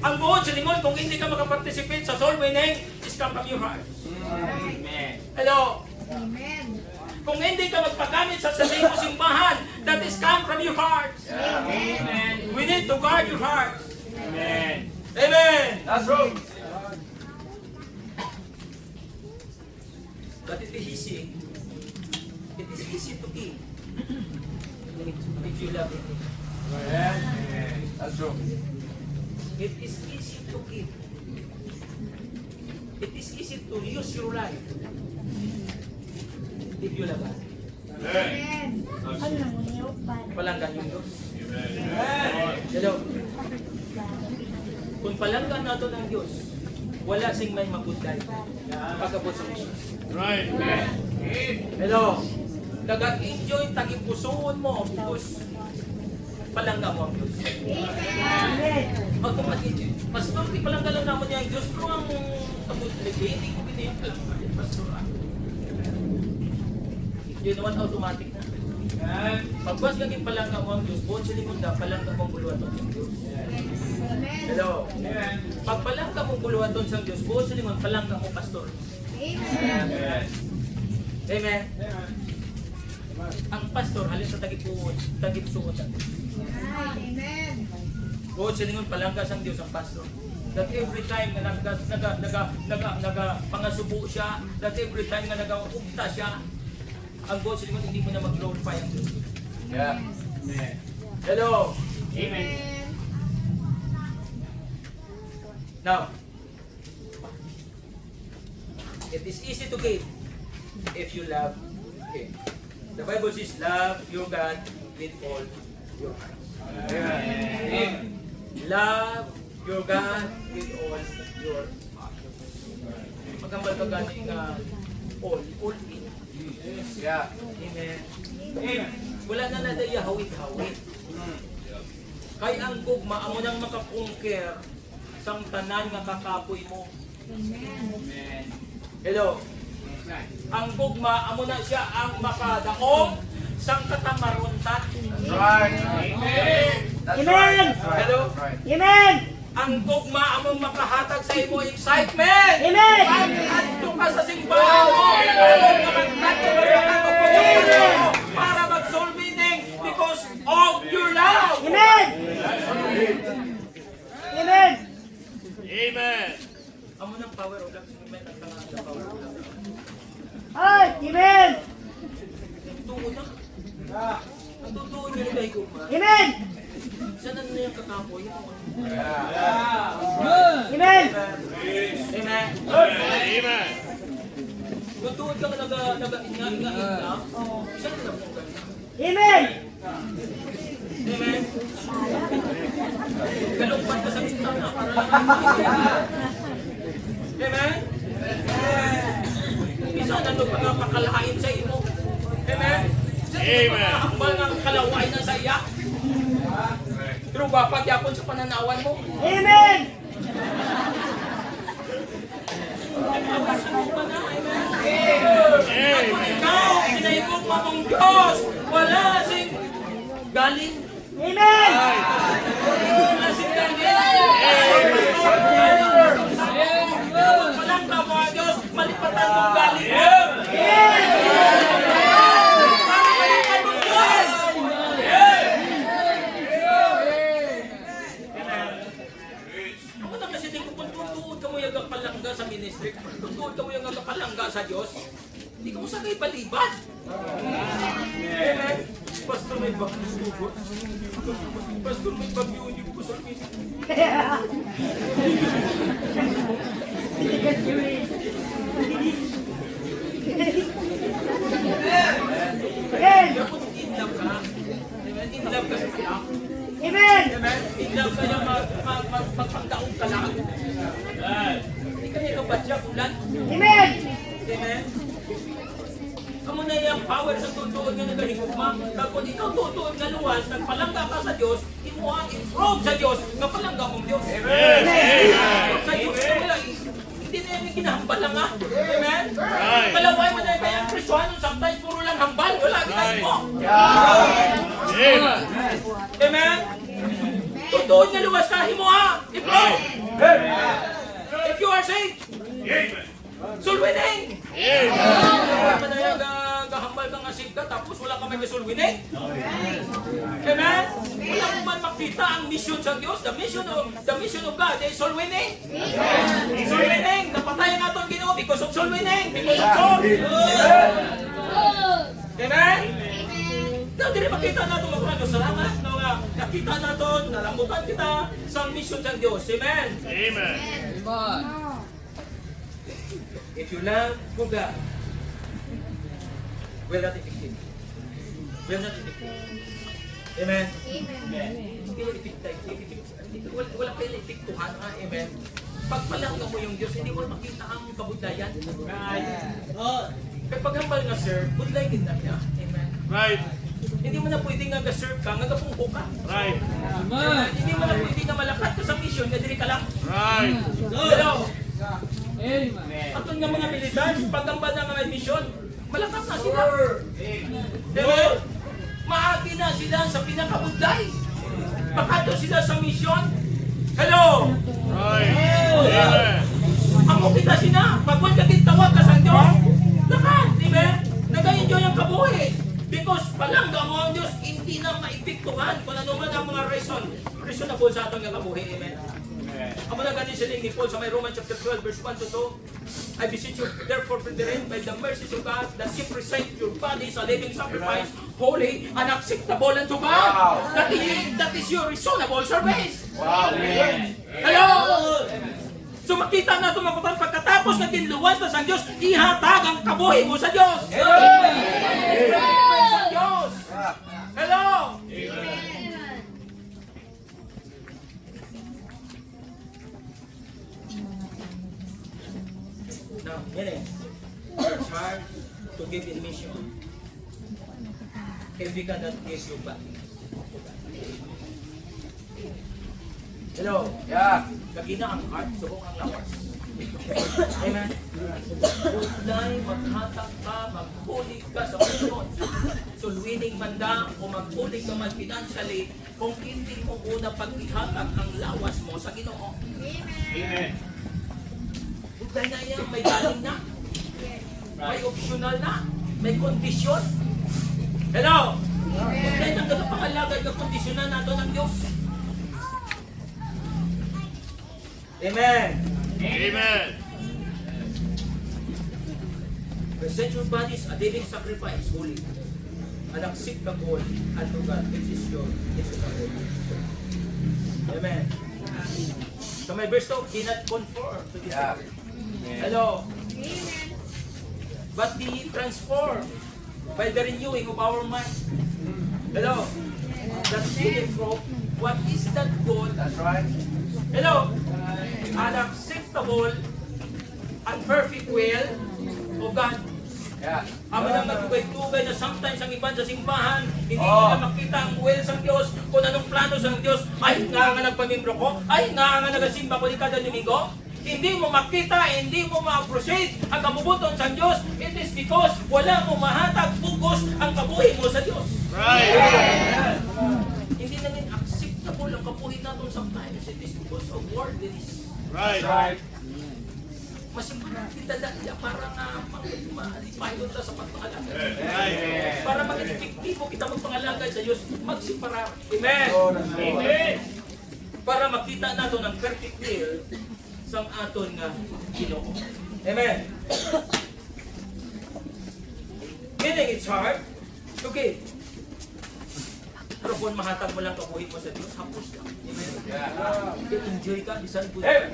Ang buod silingon, kung hindi ka makaparticipate sa soul winning, is come from your heart. Amen. Hello? Amen. Kung hindi ka magpagamit sa sarili mo simbahan, that is come from your heart. Amen. We need to guard your heart. Amen. Amen. That's right. But it is easy. It is easy to give. If you love it. That's true. It is easy to give. It is easy to use your life if you love God. Amen. Ano na mo niyo? Palanggan yung Diyos. Hello. Kung palanggan nato ng Diyos, wala sing may magudlay pagkabot sa mission. Right. Hello. Nag-enjoy tagipusoon mo, Diyos. Palangga mo ang Diyos. Amen. Automatic. Mas di palangga lang naman niya ang Diyos, pero ang kabudlay, hindi ko pinipalangga. Pastor. Yun naman automatic na. Pagwas kaging palangga mo ang Diyos, buwan sa likod na, palangga mo ang buluhaton ng Diyos. Amen. Hello. Pag palangga mo buluhaton sa Diyos, buwan sa likod, palangga mo pastor. Amen. Amen. Ang pastor, halin sa tagipsuot ang Diyos. Amen. Buwan sa likod, palangga sa Diyos ang pastor. That every time na pangasubo siya, that every time na nag-ugta siya, ang buwan sa likod, hindi mo na mag-glorify ang Diyos. Yeah. Hello. Amen. Now, it is easy to give if you love Him. The Bible says, love your God with all your heart. Amen. Love your God with all your heart. Magambal ka gani nga all in. Yeah. Amen. Amen. Wala na nadaya hawit-hawit. Kay ang gugma, amo nang makapungker sang tanan nga kakapoy mo. Amen. Hello. Ang gugma, amo na siya ang makadaog sang katamaruntan. Right. That's right. That's right. Hello. That's right. Amen. Ang gugma among makahatag sa imo excitement. Amen. Pag-adto ka sa simbahan mo, para mag-soul winning because of your love. Amen. Amen. Amen. Amo ng power of love. Amen. Ang tangan ng power of love. Ay, amen. Tuon na. Ang tutuon niya nila gugma. Amen. Saan na yung kakapoy? Amen. Amen. Amen. Tutuon ka nag-inga-inga. Saan na po ganyan? Amen. Amen. Kalungpan ka sa bintana para lang. Amen. Isa na ito pakalain sa imo. Amen. Amen. Hambal ng kalaway na sa iya. Pero bapagyapon sa pananawan mo. Amen. Amen. Kung ikaw, pinaikot mo mong Diyos, wala sing galing. Amen. Wala sing galing. Walang ka mga Diyos, malipatan mong galing mo. Malipatan mong Diyos. Ako na kasi din kung tutuod ka mo yung palangga sa ministry, tutuod ka mo yung palangga sa Diyos, hindi ka mo sakay palibad. Amen. Pastor, may bagyo. Pastor, may bagyo. Hindi ko sa Amen. Kaya kung in love ka, amen, in love ka sa kaya, Amen. amen, in love ka yung magpangdaong ka lang. Hindi ka niya kabatya ulan. Amen. Amen. Kamu na yung power sa tutuod nga nagahigugma. Kung ikaw tutuod nga luwas, nagpalangga ka sa Diyos, imuha, improve sa Diyos, napalangga mong Diyos. Yes. Amen. Sa Diyos ka wala, hindi na yung ginahambal lang ha. Amen? Right. Kalaway mo na yung kayang Kristuhano, sometimes puro lang hambal, wala ginahit mo. Amen. Amen? Tutuod nga luwas ka, himuha, improve. If you are saved, soul winning. Wala pa na yung gahambal ka nga save ka, tapos wala ka may soul winning. Amen? Wala mo man makita ang mission sa Diyos. The mission of God is soul winning. Soul winning. Napatay ang atong Ginoo because of soul winning. Because of soul. Amen? Now, dili makita natin magkano salamat. Nakita natin, nalambutan kita sa mission sa Diyos. Amen? Amen. If you love for God, will not effective. Will not effective. Amen? Amen. Hindi mo effective. Wala kayo effectuhan. Amen? Pagpalangga mo yung Diyos, hindi mo makita ang kabudlayan. Kaya paghambal nga, sir, budlay din na niya. Amen? Right. Hindi mo na pwede nga ga-serve ka, nga gapungko ka. Right. Hindi mo na pwede nga malakat ka sa mission, nga dili ka lang. Right. Hello? Atong nga mga militar, paghambal na nga may mission, malakas na sila. Amen? Maagi na sila sa pinakabudlay. Pagkato sila sa mission. Hello? Right. Amen. Ako kita sina, pag wala tawag ka sa Diyos, lakat, di ba? Nag-enjoy ang kabuhi. Because palangga mo ang Diyos, hindi na maipiktuhan kung ano man ang mga reasonable sa atong kabuhi. Amen? Amo na ganin siya ni Paul sa may Romans chapter 12 verse 1 to 2. I beseech you therefore, brethren, by the mercies of God, that you present your bodies a living sacrifice, holy and acceptable unto God. That is your reasonable service. Hello! So makita na ito mga pagkatapos na tinluwas na sa Diyos, ihatag ang kabuhi mo sa Diyos. Sa Diyos. Hello! Now, yan eh. It's hard to give in mission if we cannot give you back. Hello? Yeah. Kagina ang heart, subok ang lawas. Amen? Kulay, maghatag ka, magpulig ka sa Panginoon. Sulwining banda o magpulig ka man financially kung hindi mo una pag-ihatag ang lawas mo sa Ginoo. Amen. Kulay na yan, may galing na. May optional na. May kondisyon. Hello? Kulay na nagpapangalagay ng kondisyonan nato ng Diyos. Amen. Amen. Present your bodies a living sacrifice, holy, and acceptable unto God, which is your reasonable. Amen. So my verse 2, cannot conform to this world. Hello. Amen. But be transformed by the renewing of our mind. Hello. That we prove what is that good. That's right. Hello. An acceptable and perfect will of God. Amo nang nagtugay-tugay na sometimes ang iban sa simbahan, hindi nila makita ang will sa Diyos, kung anong plano sa Diyos. Ay, nga nagpamimbro ko, ay, nga nagasimba ko ni kada Domingo. Hindi mo makita, hindi mo ma-appreciate ang kabubuton sa Diyos. It is because wala mo mahatag focus ang kabuhi mo sa Diyos. Right. Hindi na rin acceptable ang kabuhi natin sometimes. It is because of worldliness. Right. Masimula kita dahil para nga malipayon ta sa pagpangalaga. Right. Para maging epektibo kita magpangalaga sa Diyos, magsiparar. Amen. Amen. Para makita nato ng perfect will sa aton nga Ginoo. Amen. Meaning it's hard. Okay. Pero kung mahatag mo lang kabuhi mo sa Diyos, hapos lang. Amen. Enjoy ka, bisan good ka.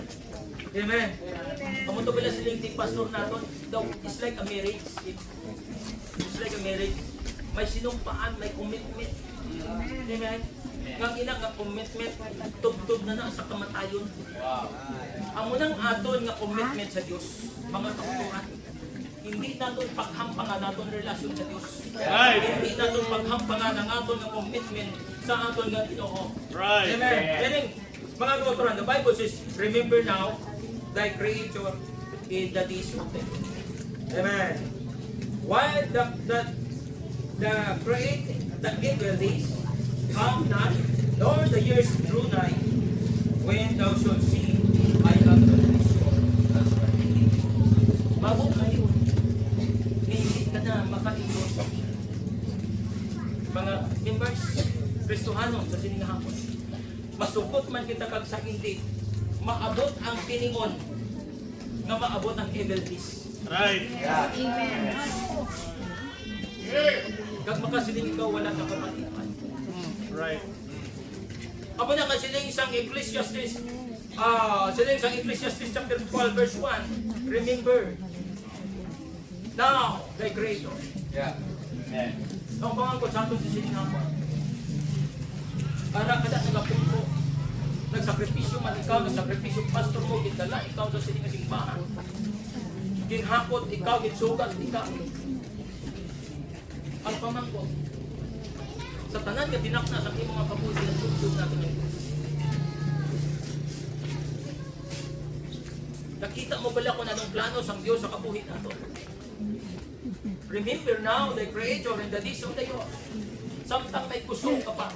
Amen. Kamu to pala silang di pastor naton, daw it's like a marriage. It's like a marriage. May sinumpaan, may commitment. Amen. Ngang ina nga commitment, tub-tub na sa kamatayon. Amo nang aton nga commitment sa Dios, mga kautuhan. Hindi naton paghampangan naton relasyon sa Dios. Right. Hindi naton paghampangan ang aton nga commitment sa aton nga Ginoo. Right. Amen. Meaning, mga kautuhan, the Bible says, remember now, thy Creator in the days of them. Amen. While the evil days come not, nor the years drew nigh, when thou shalt see, I am the restore. Bago ngayon, hindi ka na makaingon sa mga members, Kristohanon sa siningahapon. Masukot man kita kag sa hindi, maabot ang tiningon na maabot ang evil days. Right. Amen. Kag makasiling ikaw, wala ka kapatipan. Right. Amo na kasiling isang Ecclesiastes, siling isang Ecclesiastes chapter 12 verse 1. Remember, Now, thy Creator. Yeah. Amen. Ang pangangkot sa atin sa siningapon. Para kada nagapunto. Nagsakripisyo man ikaw, nagsakripisyo pastor mo, gindala ikaw sa siningasimbahan. Ginhakot ikaw, ginsugat ikaw. Ang pamangkot. Sa tanan nga dinakna sa imong mga kabuhi at tugtog natin ng Diyos. Nakita mo bala kung anong plano sang Diyos sa kabuhi nato? Remember now the Creator and the days of the Lord. Samtang may kusog ka pa.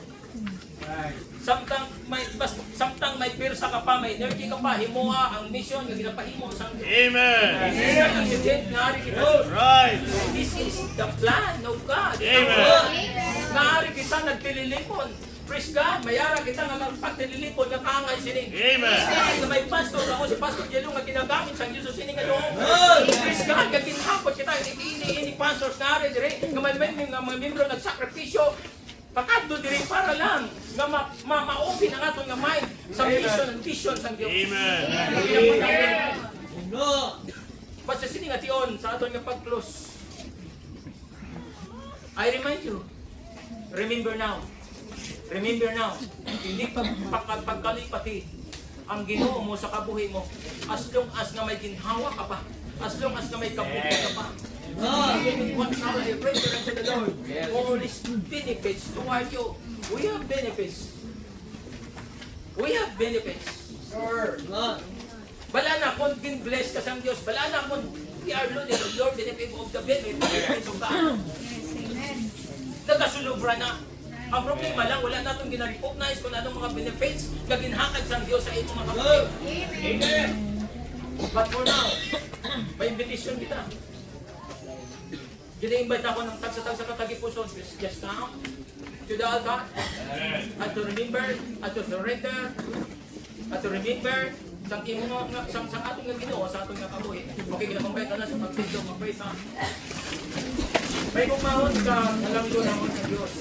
Samtang may pirsa ka pa, may energy ka pa, himuha ang mission nga ginapahimo sang Diyos. Amen. Ang accident nga ari kita. Right. This is the plan of God. Amen. Naari kita nagtililipon. Praise God, mayara kita nga magpagtililipon nga kaangay sining. Amen. Nga may pastor ako, si Pastor Jelo nga ginagamit sa Diyos sa sining nga doon. Praise God, nga ginhapot kita, ini pastors nga rin, nga may membro nagsakripisyo, pakadto diri para lang nga ma-open ang aton nga mind sa mission and vision sa Dios. Amen. Basta sini nga tion sa aton nga pag-close. I remind you. Remember now. Remember now. Hindi pagkalipati ang Ginoo mo sa kabuhi mo as long as nga may ginhawa ka pa. As long as nga may kabuhi ka pa. What's our praise unto the Lord? All these benefits toward you. We have benefits. We have benefits. Bala na kung bless ka sa Diyos. Bala na kung we are loaded of Lord benefit of the benefits of God. Nagasulubra na. Ang problema lang, wala natong gina-recognize kung anong mga benefits na ginhakad sa Diyos sa iyong mga kapatid. Amen. But for now, may invitation kita. Gina-invite ako ng tagsa-tagsa katagipuson. Just come to the altar at to remember, at to surrender, at to remember sa atong nga Ginoo, sa atong nga kabuhi. Okay, ginapambay ka na sa pagpindong, mag-praise ha. May kumahon ka, nalang doon ako sa Diyos.